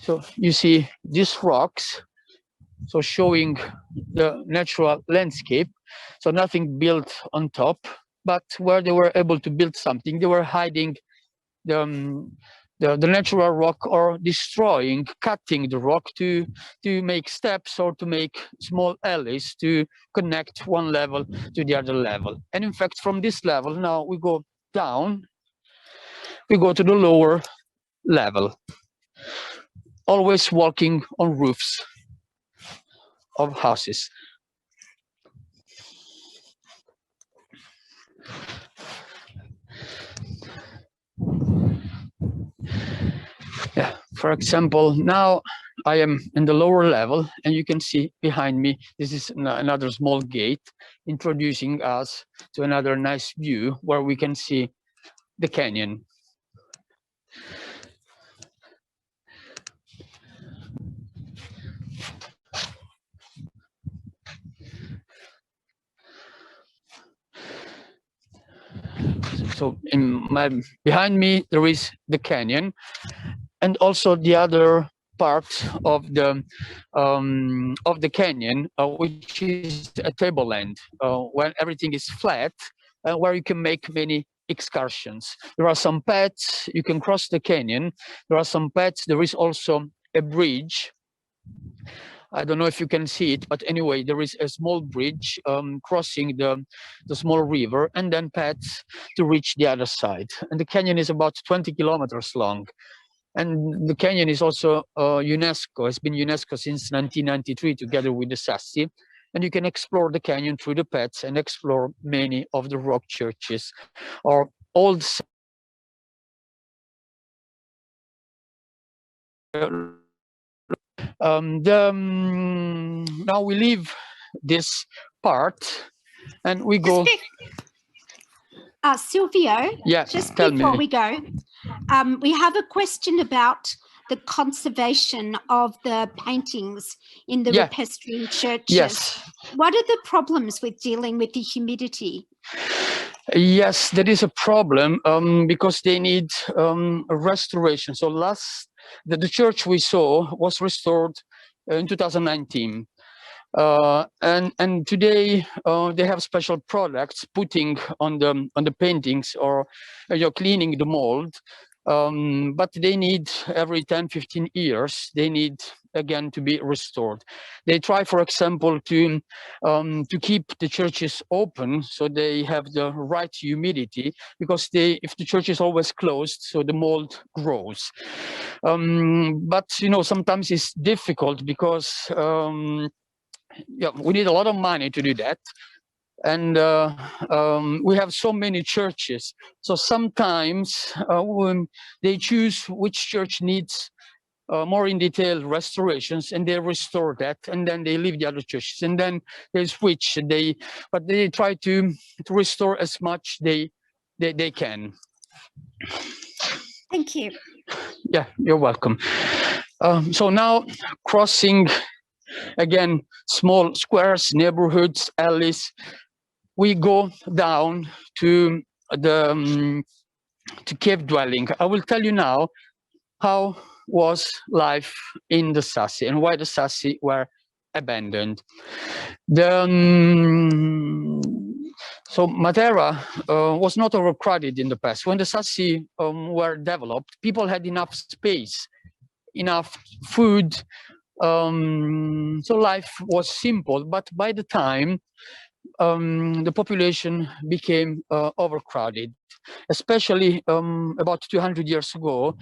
So you see these rocks, so showing the natural landscape. So nothing built on top, but where they were able to build something, they were hiding the natural rock or destroying, cutting the rock to make steps or to make small alleys to connect one level to the other level. And in fact, from this level, now we go down, we go to the lower level, always walking on roofs of houses. Yeah, for example, now I am in the lower level and you can see behind me, this is another small gate introducing us to another nice view where we can see the canyon. So behind me there is the canyon, and also the other part of the canyon, which is a tableland, when everything is flat, where you can make many excursions. There are some paths you can cross the canyon. There are some paths. There is also a bridge. I don't know if you can see it, but anyway, there is a small bridge crossing the small river, and then paths to reach the other side. And the canyon is about 20 kilometers long. And the canyon is also UNESCO. It's been UNESCO since 1993, together with the Sassi. And you can explore the canyon through the paths and explore many of the rock churches or old. Now we leave this part and we go. Silvio, yeah, just tell before me. we go, we have a question about the conservation of the paintings in the Rupestриan churches. Yes. What are the problems with dealing with the humidity? Yes, that is a problem because they need a restoration. So the church we saw was restored in 2019. And today they have special products putting on the paintings or cleaning the mold, but they need every 10-15 years they need again to be restored. They try, for example, to keep the churches open so they have the right humidity, because if the church is always closed, so the mold grows. But sometimes it's difficult because we need a lot of money to do that, and we have so many churches. So sometimes when they choose which church needs more in detail restorations, and they restore that, and then they leave the other churches, and then they switch. But they try to restore as much they can. Thank you. Yeah, you're welcome. So now crossing again small squares, neighborhoods, alleys, we go down to the to cave dwelling. I will tell you now how was life in the Sassi and why the Sassi were abandoned. So Matera was not overcrowded in the past. When the Sassi were developed, people had enough space, enough food, so life was simple. But by the time the population became overcrowded, especially about 200 years ago,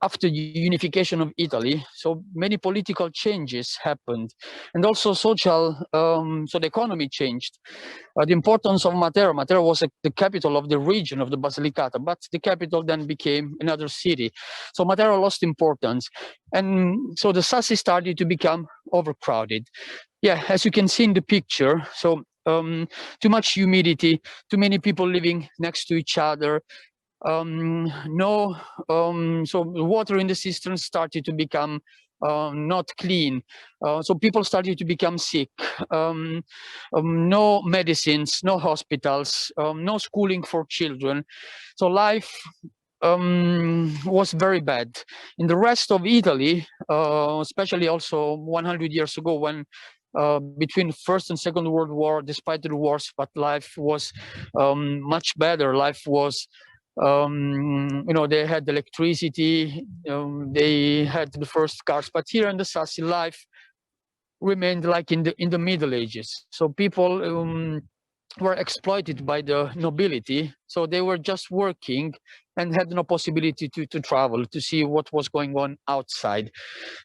after the unification of Italy. So many political changes happened, and also social, so the economy changed. The importance of Matera was the capital of the region of the Basilicata, but the capital then became another city. So Matera lost importance, and so the Sassi started to become overcrowded. Yeah, as you can see in the picture, so too much humidity, too many people living next to each other, so water in the cisterns started to become not clean, so people started to become sick. No medicines, no hospitals, no schooling for children, so life was very bad. In the rest of Italy, especially also 100 years ago, when between First and Second World War, despite the wars, but life was much better. Life was, they had electricity, they had the first cars, but here in the Sassi, life remained like in the Middle Ages. So people were exploited by the nobility, so they were just working and had no possibility to travel, to see what was going on outside.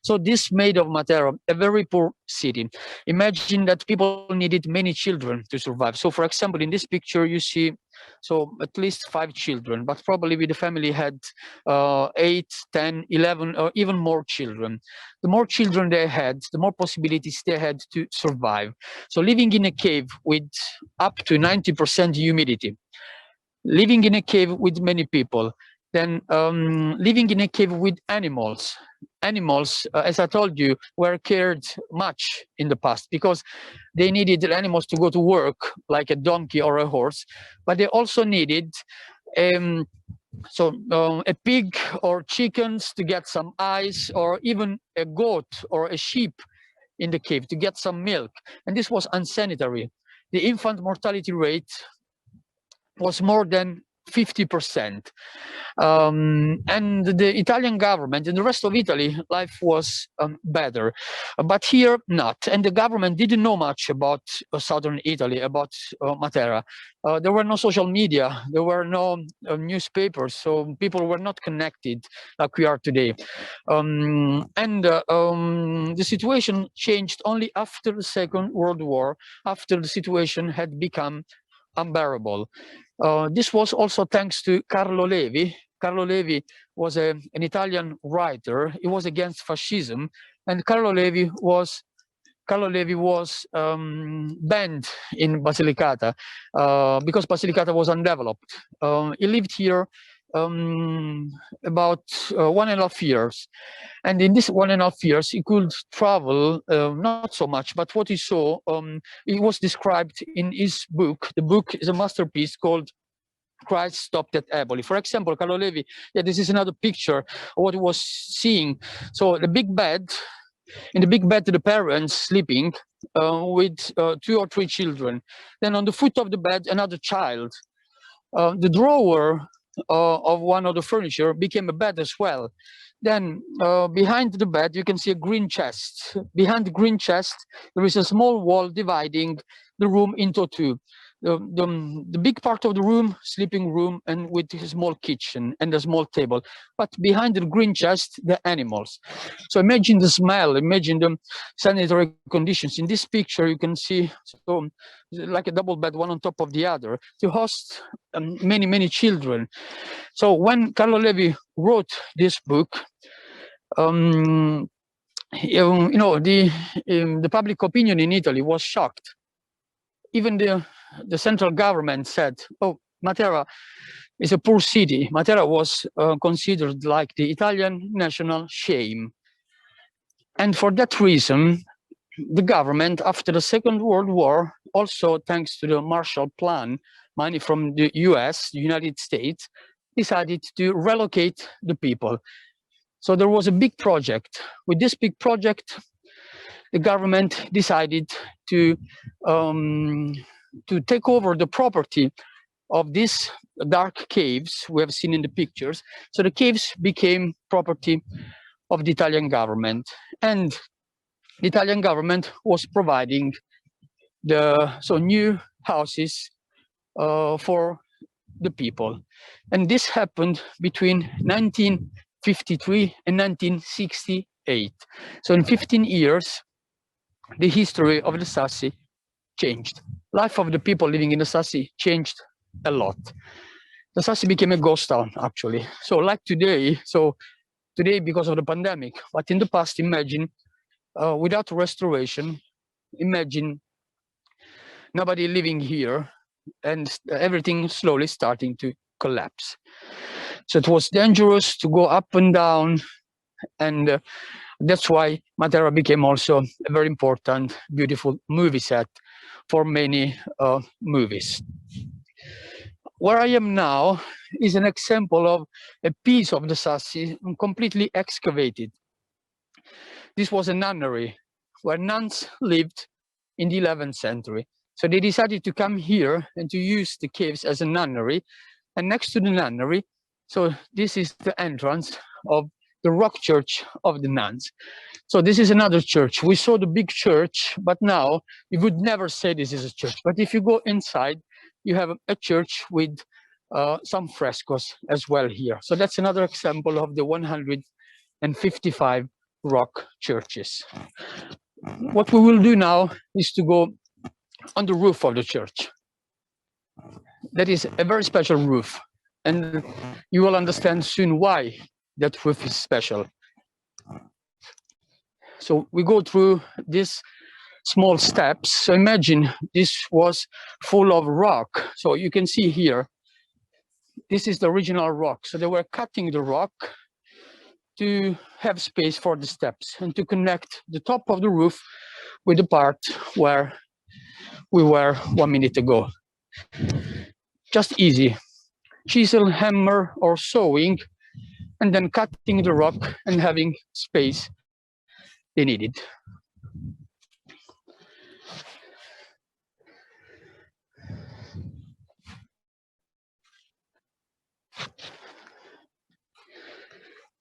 So this made of Matera a very poor city. Imagine that people needed many children to survive. So for example, in this picture you see so at least 5 children, but probably the family had 8, 10, 11, or even more children. The more children they had, the more possibilities they had to survive. So living in a cave with up to 90% humidity, living in a cave with many people, then living in a cave with animals. Animals, as I told you, were cared much in the past because they needed the animals to go to work, like a donkey or a horse, but they also needed a pig or chickens to get some ice, or even a goat or a sheep in the cave to get some milk. And this was unsanitary. The infant mortality rate was more than 50%. And the Italian government, in the rest of Italy, life was better, but here not. And the government didn't know much about southern Italy, about Matera. There were no social media, there were no newspapers, so people were not connected like we are today. The situation changed only after the Second World War, after the situation had become unbearable. This was also thanks to Carlo Levi. Carlo Levi was an Italian writer. He was against fascism, and Carlo Levi was banned in Basilicata because Basilicata was undeveloped. He lived here about 1.5 years, and in this 1.5 years he could travel not so much, but what he saw, it was described in his book. The book is a masterpiece called Christ Stopped at Eboli. For example, Carlo Levi, yeah, this is another picture of what he was seeing. So the big bed, in the big bed, the parents sleeping with 2 or 3 children. Then on the foot of the bed, another child. The drawer of one of the furniture became a bed as well. Then behind the bed, you can see a green chest. Behind the green chest, there is a small wall dividing the room into 2. The big part of the room, sleeping room, and with a small kitchen and a small table. But behind the green chest, the animals. So imagine the smell, imagine the sanitary conditions. In this picture, you can see so like a double bed, one on top of the other, to host many children. So when Carlo Levi wrote this book, the public opinion in Italy was shocked. Even the central government said, "Oh, Matera is a poor city." Matera was considered like the Italian national shame. And for that reason, the government, after the Second World War, also thanks to the Marshall Plan, money from the US, the United States, decided to relocate the people. So there was a big project. With this big project, the government decided to take over the property of these dark caves we have seen in the pictures. So the caves became property of the Italian government, and the Italian government was providing new houses for the people. And this happened between 1953 and 1968. So in 15 years, the history of the Sassi changed. Life of the people living in the Sassi changed a lot. The Sassi became a ghost town, actually. So like today, because of the pandemic, but in the past, imagine, without restoration, imagine nobody living here and everything slowly starting to collapse. So it was dangerous to go up and down, and that's why Matera became also a very important, beautiful movie set for many movies. Where I am now is an example of a piece of the Sassi completely excavated. This was a nunnery where nuns lived in the 11th century. So they decided to come here and to use the caves as a nunnery. And next to the nunnery, so this is the entrance of the rock church of the nuns. So this is another church. We saw the big church, but now you would never say this is a church. But if you go inside, you have a church with some frescoes as well here. So that's another example of the 155 rock churches. What we will do now is to go on the roof of the church. That is a very special roof, and you will understand soon why that roof is special. So we go through these small steps. So imagine this was full of rock. So you can see here, this is the original rock. So they were cutting the rock to have space for the steps and to connect the top of the roof with the part where we were 1 minute ago. Just easy. Chisel, hammer, or sawing, and then cutting the rock and having space they needed.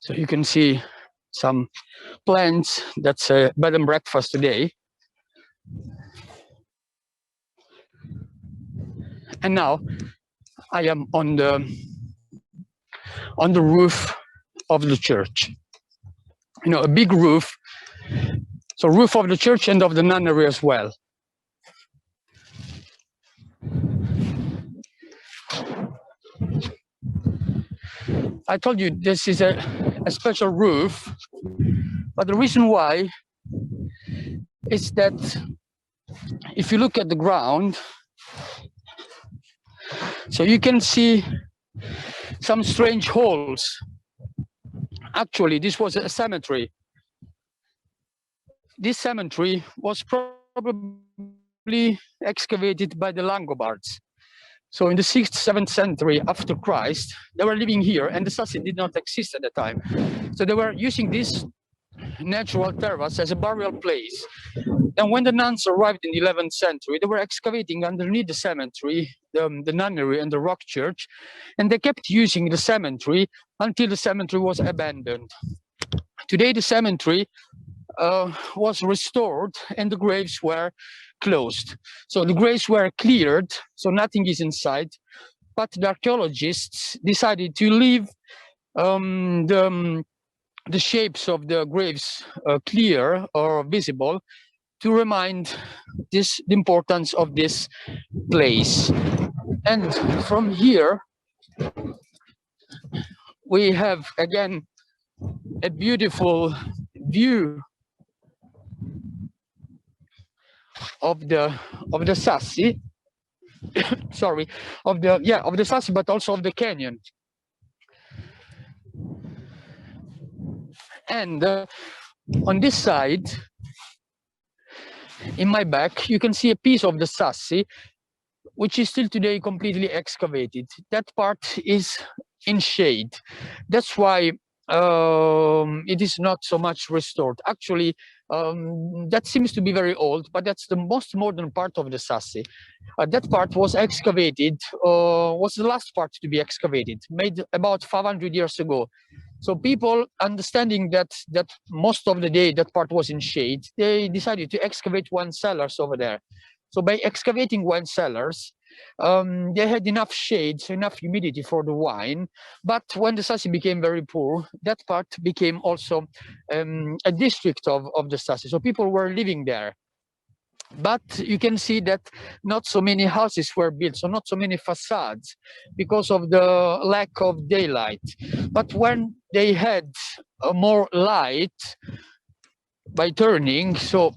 So you can see some plants. That's a bed and breakfast today. And now I am on the roof of the church. You know, a big roof. So roof of the church and of the nunnery as well. I told you this is a special roof, but the reason why is that if you look at the ground, so you can see some strange holes. Actually, this was a cemetery. This cemetery was probably excavated by the Longobards. So in the 6th, 7th century after Christ, they were living here, and the Sassi did not exist at the time. So they were using this natural terrace as a burial place. And when the nuns arrived in the 11th century, they were excavating underneath the cemetery, the nunnery and the rock church, and they kept using the cemetery until the cemetery was abandoned. Today, the cemetery was restored and the graves were closed. So the graves were cleared, so nothing is inside, but the archaeologists decided to leave the shapes of the graves clear or visible to remind the importance of this place. And from here, we have again a beautiful view of the Sassi, sorry, of the Sassi, but also of the canyon. And on this side, in my back, you can see a piece of the Sassi, which is still today completely excavated. That part is in shade. That's why it is not so much restored. Actually, that seems to be very old, but that's the most modern part of the Sassi. That part was excavated, was the last part to be excavated, made about 500 years ago. So people, understanding that most of the day that part was in shade, they decided to excavate wine cellars over there. So by excavating wine cellars, they had enough shade, so enough humidity for the wine. But when the Sassi became very poor, that part became also a district of the Sassi. So people were living there. But you can see that not so many houses were built, so not so many facades because of the lack of daylight. But when they had more light by turning, so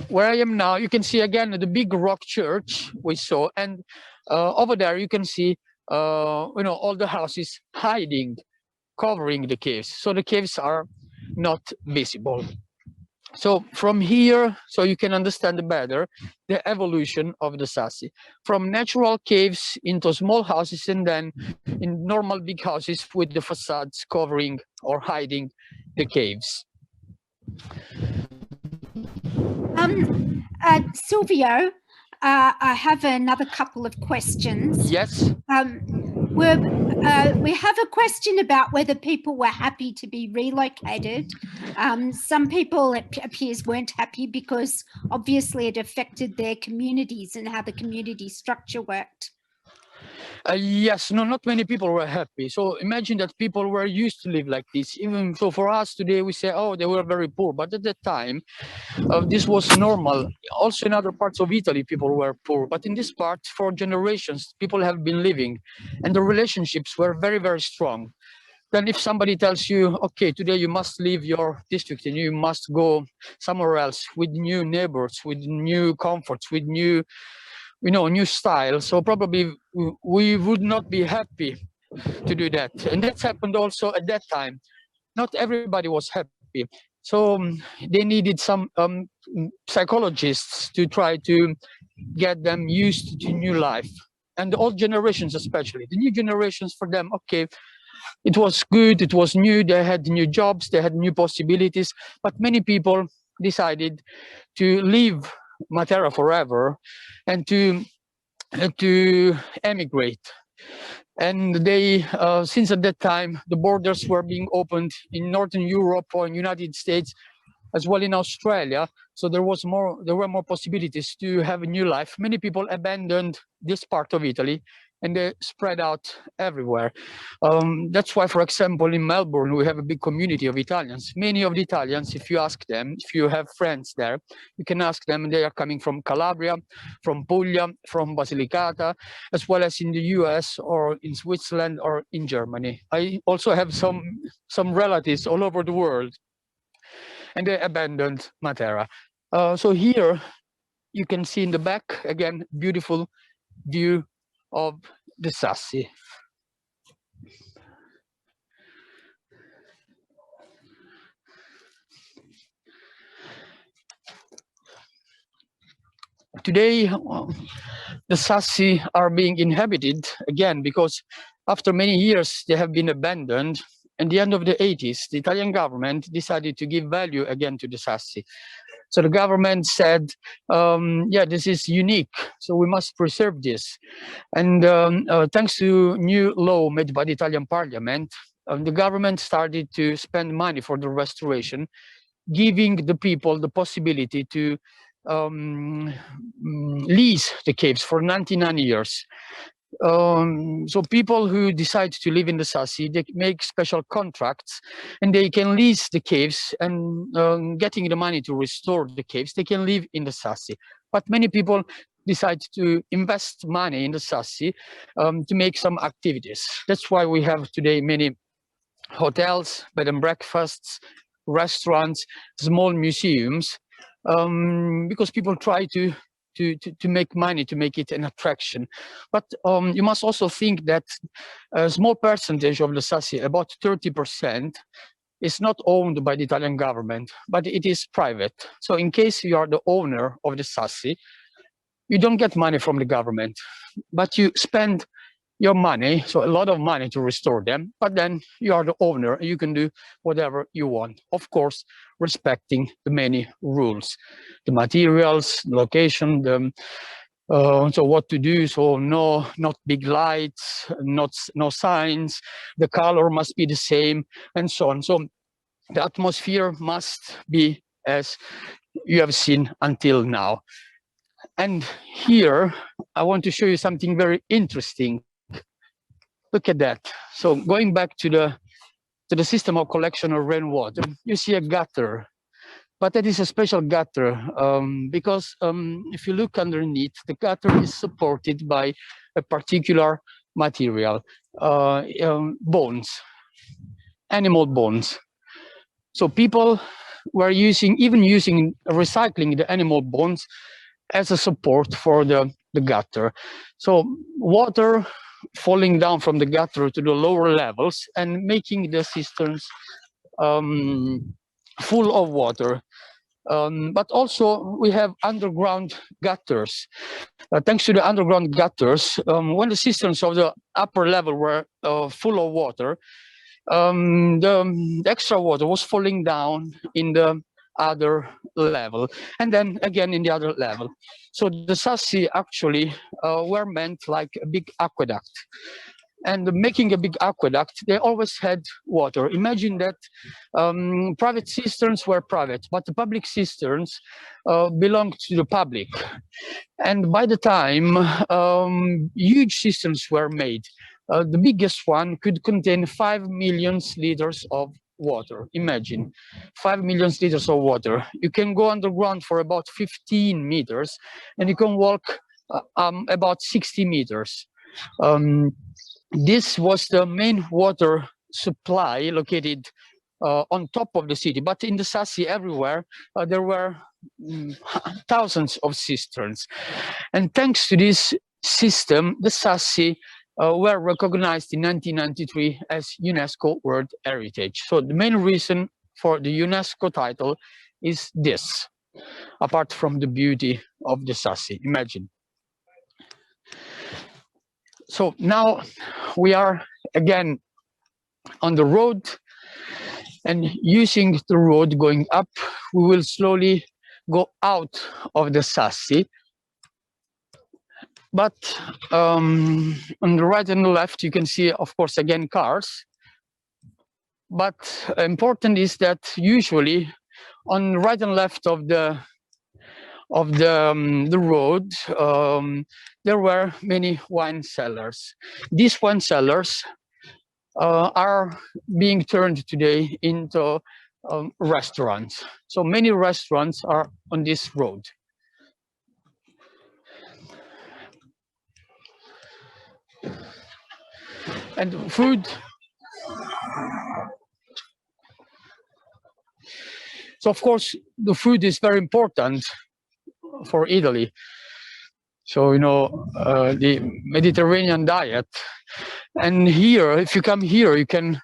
where I am now, you can see again the big rock church we saw, and over there you can see all the houses hiding, covering the caves, so the caves are not visible. So from here, so you can understand better the evolution of the Sassi, from natural caves into small houses, and then in normal big houses with the facades covering or hiding the caves. Silvio, I have another couple of questions. Yes. We have a question about whether people were happy to be relocated. Some people, it appears, weren't happy because obviously it affected their communities and how the community structure worked. Yes, no, not many people were happy. So imagine that people were used to live like this. Even so, for us today, we say, oh, they were very poor. But at that time, this was normal. Also, in other parts of Italy, people were poor. But in this part, for generations, people have been living, and the relationships were very, very strong. Then if somebody tells you, okay, today you must leave your district and you must go somewhere else with new neighbors, with new comforts, with new style, so probably we would not be happy to do that. And that's happened also at that time. Not everybody was happy. So they needed some psychologists to try to get them used to new life. And the old generations, especially the new generations, for them, okay, it was good, it was new, they had new jobs, they had new possibilities. But many people decided to leave Matera forever and to emigrate. And they, since at that time, the borders were being opened in Northern Europe or in United States, as well in Australia. So there were more possibilities to have a new life. Many people abandoned this part of Italy and they spread out everywhere. That's why, for example, in Melbourne, we have a big community of Italians. Many of the Italians, if you ask them, if you have friends there, you can ask them, they are coming from Calabria, from Puglia, from Basilicata, as well as in the US or in Switzerland or in Germany. I also have some relatives all over the world, and they abandoned Matera. So here you can see in the back, again, beautiful view of the Sassi. Today, the Sassi are being inhabited again because after many years they have been abandoned. At the end of the 80s, the Italian government decided to give value again to the Sassi. So the government said, yeah, this is unique, so we must preserve this. And thanks to new law made by the Italian parliament, the government started to spend money for the restoration, giving the people the possibility to lease the caves for 99 years. So people who decide to live in the Sassi, they make special contracts and they can lease the caves, and getting the money to restore the caves, they can live in the Sassi. But many people decide to invest money in the Sassi to make some activities. That's why we have today many hotels, bed and breakfasts, restaurants, small museums, because people try to make money, to make it an attraction. But you must also think that a small percentage of the Sassi, about 30%, is not owned by the Italian government, but it is private. So in case you are the owner of the Sassi, you don't get money from the government, but you spend your money, so a lot of money to restore them, but then you are the owner and you can do whatever you want, of course, respecting the many rules, the materials, the location, so what to do, so not big lights, no signs, the color must be the same, and so on. So the atmosphere must be as you have seen until now. And here I want to show you something very interesting. Look at that. So going back to the system of collection of rainwater, you see a gutter, but that is a special gutter because if you look underneath, the gutter is supported by a particular material, bones, animal bones. So people were even using recycling the animal bones as a support for the gutter. So water falling down from the gutter to the lower levels and making the cisterns full of water. But also we have underground gutters. Thanks to the underground gutters, when the cisterns of the upper level were full of water, the extra water was falling down in the other level, and then again in the other level. So the Sassi actually were meant like a big aqueduct. And making a big aqueduct, they always had water. Imagine that private cisterns were private, but the public cisterns belonged to the public. And by the time huge cisterns were made, the biggest one could contain 5 million liters of water. Imagine 5 million liters of water. You can go underground for about 15 meters and you can walk about 60 meters. This was the main water supply located on top of the city, but in the Sassi everywhere there were thousands of cisterns. And thanks to this system, the Sassi were recognized in 1993 as UNESCO World Heritage. So the main reason for the UNESCO title is this, apart from the beauty of the Sassi. Imagine. So now we are again on the road, and using the road going up, we will slowly go out of the Sassi. But on the right and the left, you can see, of course, again, cars. But important is that usually on the right and left of the road, there were many wine cellars. These wine cellars are being turned today into restaurants. So many restaurants are on this road. And food. So of course, the food is very important for Italy. So, you know, the Mediterranean diet. And here, if you come here, you can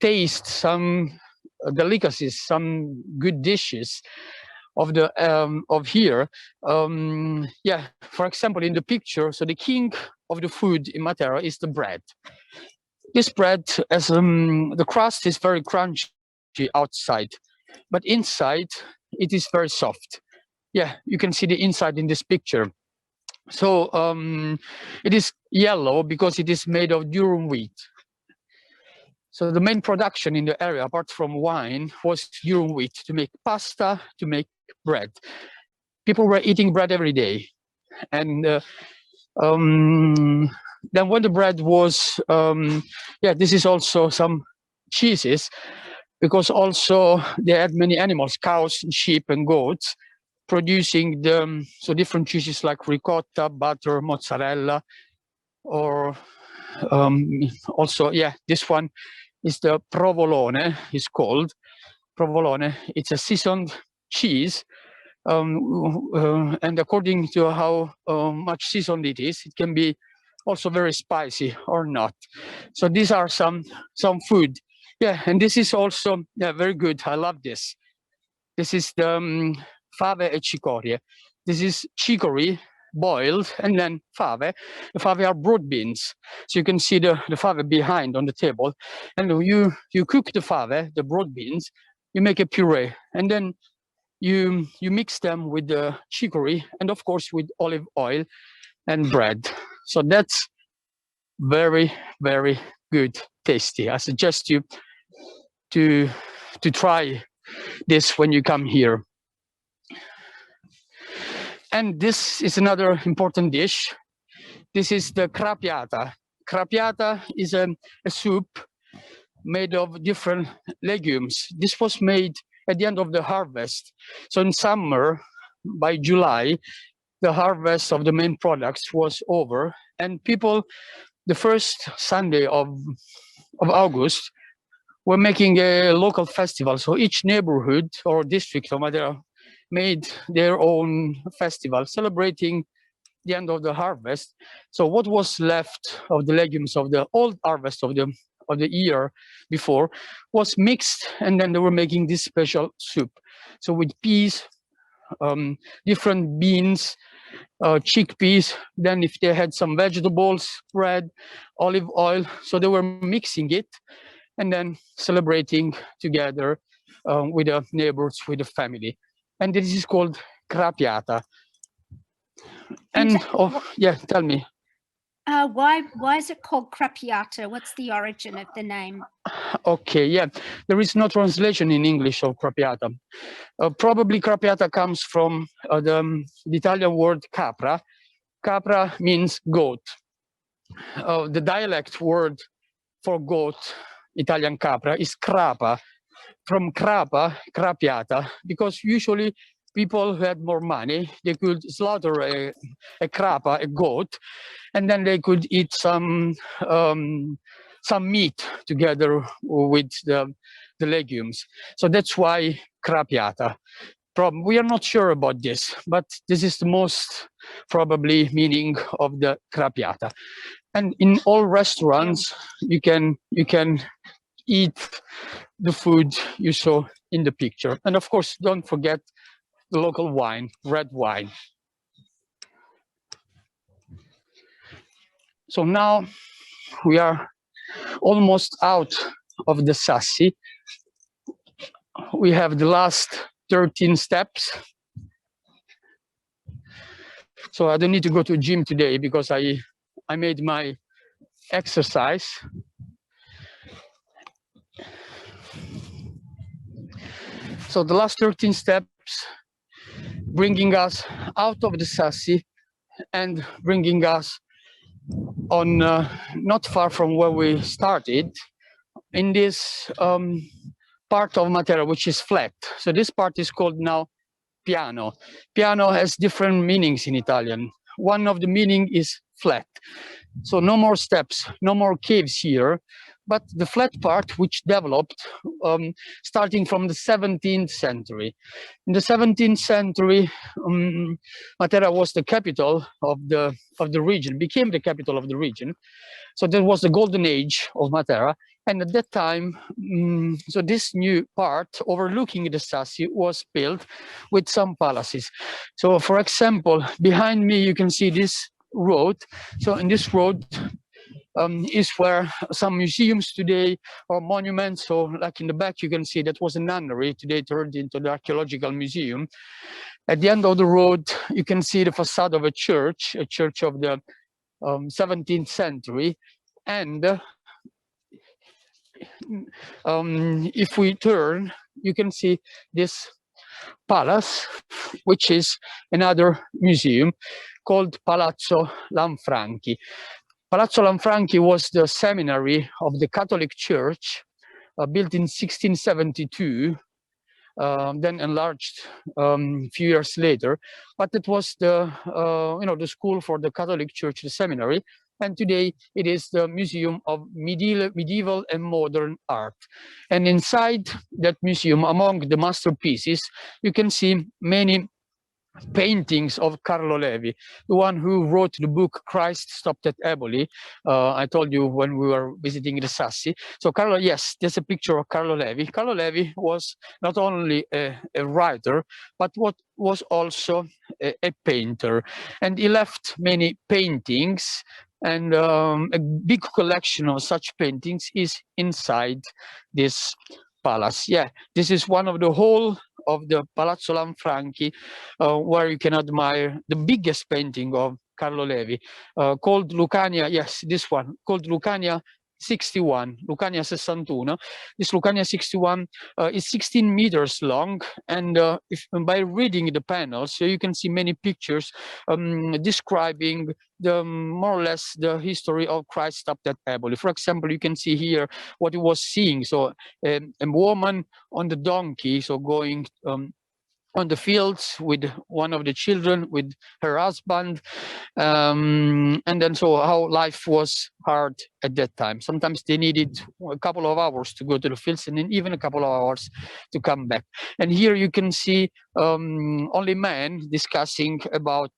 taste some delicacies, some good dishes of the of here. Yeah, for example, in the picture, so the king of the food in Matera is the bread. This bread, as the crust is very crunchy outside, but inside it is very soft. Yeah, you can see the inside in this picture. So it is yellow because it is made of durum wheat. So the main production in the area, apart from wine, was durum wheat to make pasta, to make bread. People were eating bread every day. And then when the bread was, yeah, this is also some cheeses, because also they had many animals, cows, sheep, and goats, producing the different cheeses like ricotta, butter, mozzarella, or also, yeah, this one is the provolone, it's called provolone. It's a seasoned cheese. And according to how much seasoned it is, it can be also very spicy or not. So these are some food. Yeah, and this is also very good. I love this. This is the fave e cicorie. This is chicory boiled, and then fave. The fave are broad beans. So you can see the fave behind on the table. And you cook the fave, the broad beans, you make a puree, and then you mix them with the chicory, and of course with olive oil and bread. So that's very, very good, tasty. I suggest you to try this when you come here. And this is another important dish. This is the crappiata. Crappiata is a soup made of different legumes. This was made at the end of the harvest. So in summer, by July, the harvest of the main products was over, and people, the first Sunday of August, were making a local festival. So each neighborhood or district of Matera made their own festival celebrating the end of the harvest. So what was left of the legumes of the old harvest of the year before was mixed, and then they were making this special soup. So with peas, different beans, chickpeas, then if they had some vegetables, bread, olive oil, so they were mixing it and then celebrating together with the neighbors, with the family. And this is called crappiata. And yeah, tell me. Why is it called crappiata? What's the origin of the name? Okay, yeah, there is no translation in English of crappiata. Probably crappiata comes from the Italian word capra. Capra means goat. The dialect word for goat, Italian capra, is crapa. From crapa, crappiata, because usually people who had more money, they could slaughter a crapa, a goat, and then they could eat some meat together with the legumes. So that's why crappiata. We are not sure about this, but this is the most probably meaning of the crappiata. And in all restaurants, you can eat the food you saw in the picture. And of course, don't forget the local wine, red wine. So now we are almost out of the Sassi. We have the last 13 steps. So I don't need to go to the gym today because I made my exercise. So the last 13 steps, bringing us out of the Sassi and bringing us on not far from where we started, in this part of Matera, which is flat. So this part is called now piano. Piano has different meanings in Italian. One of the meaning is flat. So no more steps, no more caves here, but the flat part which developed starting from the 17th century. In the 17th century, Matera was the capital of the region, became the capital of the region. So that was the golden age of Matera. And at that time, so this new part overlooking the Sassi was built with some palaces. So for example, behind me, you can see this road. So in this road is where some museums today or monuments. So like in the back, you can see that was a nunnery, today turned into the archaeological museum. At the end of the road, you can see the facade of a church of the 17th century. And if we turn, you can see this palace, which is another museum called Palazzo Lanfranchi. Palazzo Lanfranchi was the seminary of the Catholic Church, built in 1672, then enlarged a few years later. But it was the the school for the Catholic Church, the seminary. And today it is the Museum of Medieval and Modern Art. And inside that museum, among the masterpieces, you can see many paintings of Carlo Levi, the one who wrote the book Christ Stopped at Eboli. I told you when we were visiting the Sassi. So Carlo, yes, there's a picture of Carlo Levi. Carlo Levi was not only a writer, but what was also a painter. And he left many paintings, and a big collection of such paintings is inside this palace. Yeah, this is one of the whole of the Palazzo Lanfranchi, where you can admire the biggest painting of Carlo Levi, called Lucania. Yes, this one, called Lucania 61, Lucania 61. This Lucania 61 is 16 meters long, and by reading the panels, so you can see many pictures describing more or less the history of Christ Stopped at Eboli. For example, you can see here what he was seeing. So a woman on the donkey, so going on the fields with one of the children, with her husband, and then so how life was hard at that time. Sometimes they needed a couple of hours to go to the fields, and then even a couple of hours to come back. And here you can see only men discussing about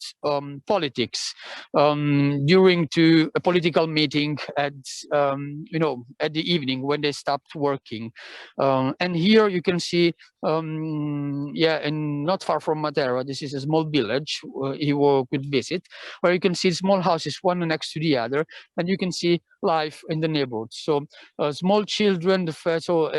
politics during to a political meeting at at the evening when they stopped working. And here you can see and not far from Matera, this is a small village he could visit, where you can see small houses one next to the other, and you can see life in the neighborhood. So small children, so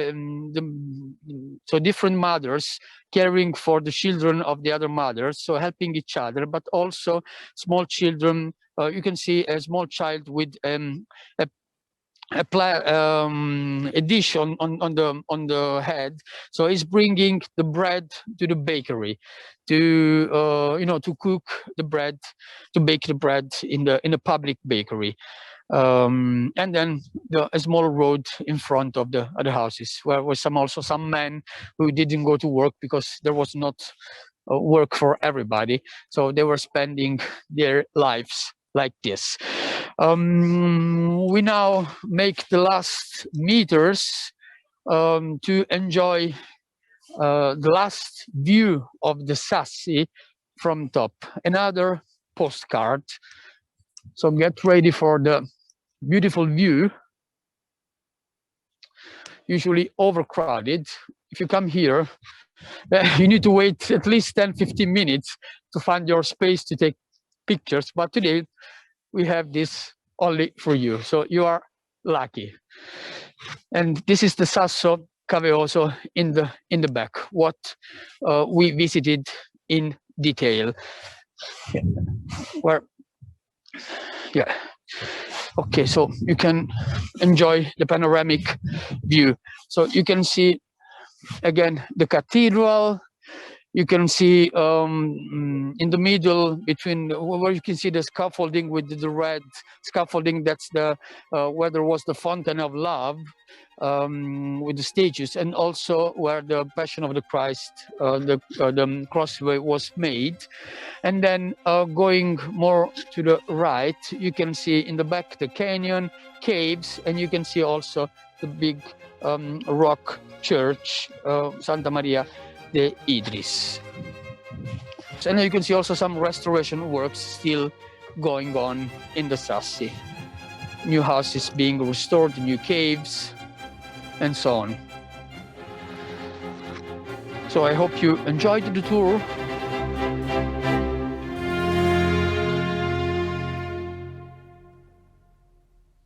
different mothers caring for the children of the other mothers, so helping each other, but also small children. You can see a small child with a dish on the head, so he's bringing the bread to the bakery to to cook the bread, to bake the bread in the public bakery. And then a small road in front of the other houses, where was some men who didn't go to work because there was not work for everybody, so they were spending their lives like this. We now make the last meters to enjoy the last view of the Sassi from top. Another postcard. So get ready for the beautiful view. Usually overcrowded. If you come here, you need to wait at least 10-15 minutes to find your space to take pictures. But today we have this only for you, so you are lucky. And this is the Sasso Caveoso in the back, what we visited in detail. Okay, so you can enjoy the panoramic view. So you can see again the cathedral. You can see in the middle between where you can see the scaffolding with the red scaffolding. That's the where there was the fountain of love with the statues, and also where the Passion of the Christ, the crossway was made. And then going more to the right, you can see in the back the canyon, caves, and you can see also the big rock church, Santa Maria de Idris. And you can see also some restoration works still going on in the Sassi. New houses being restored, new caves, and so on. So I hope you enjoyed the tour.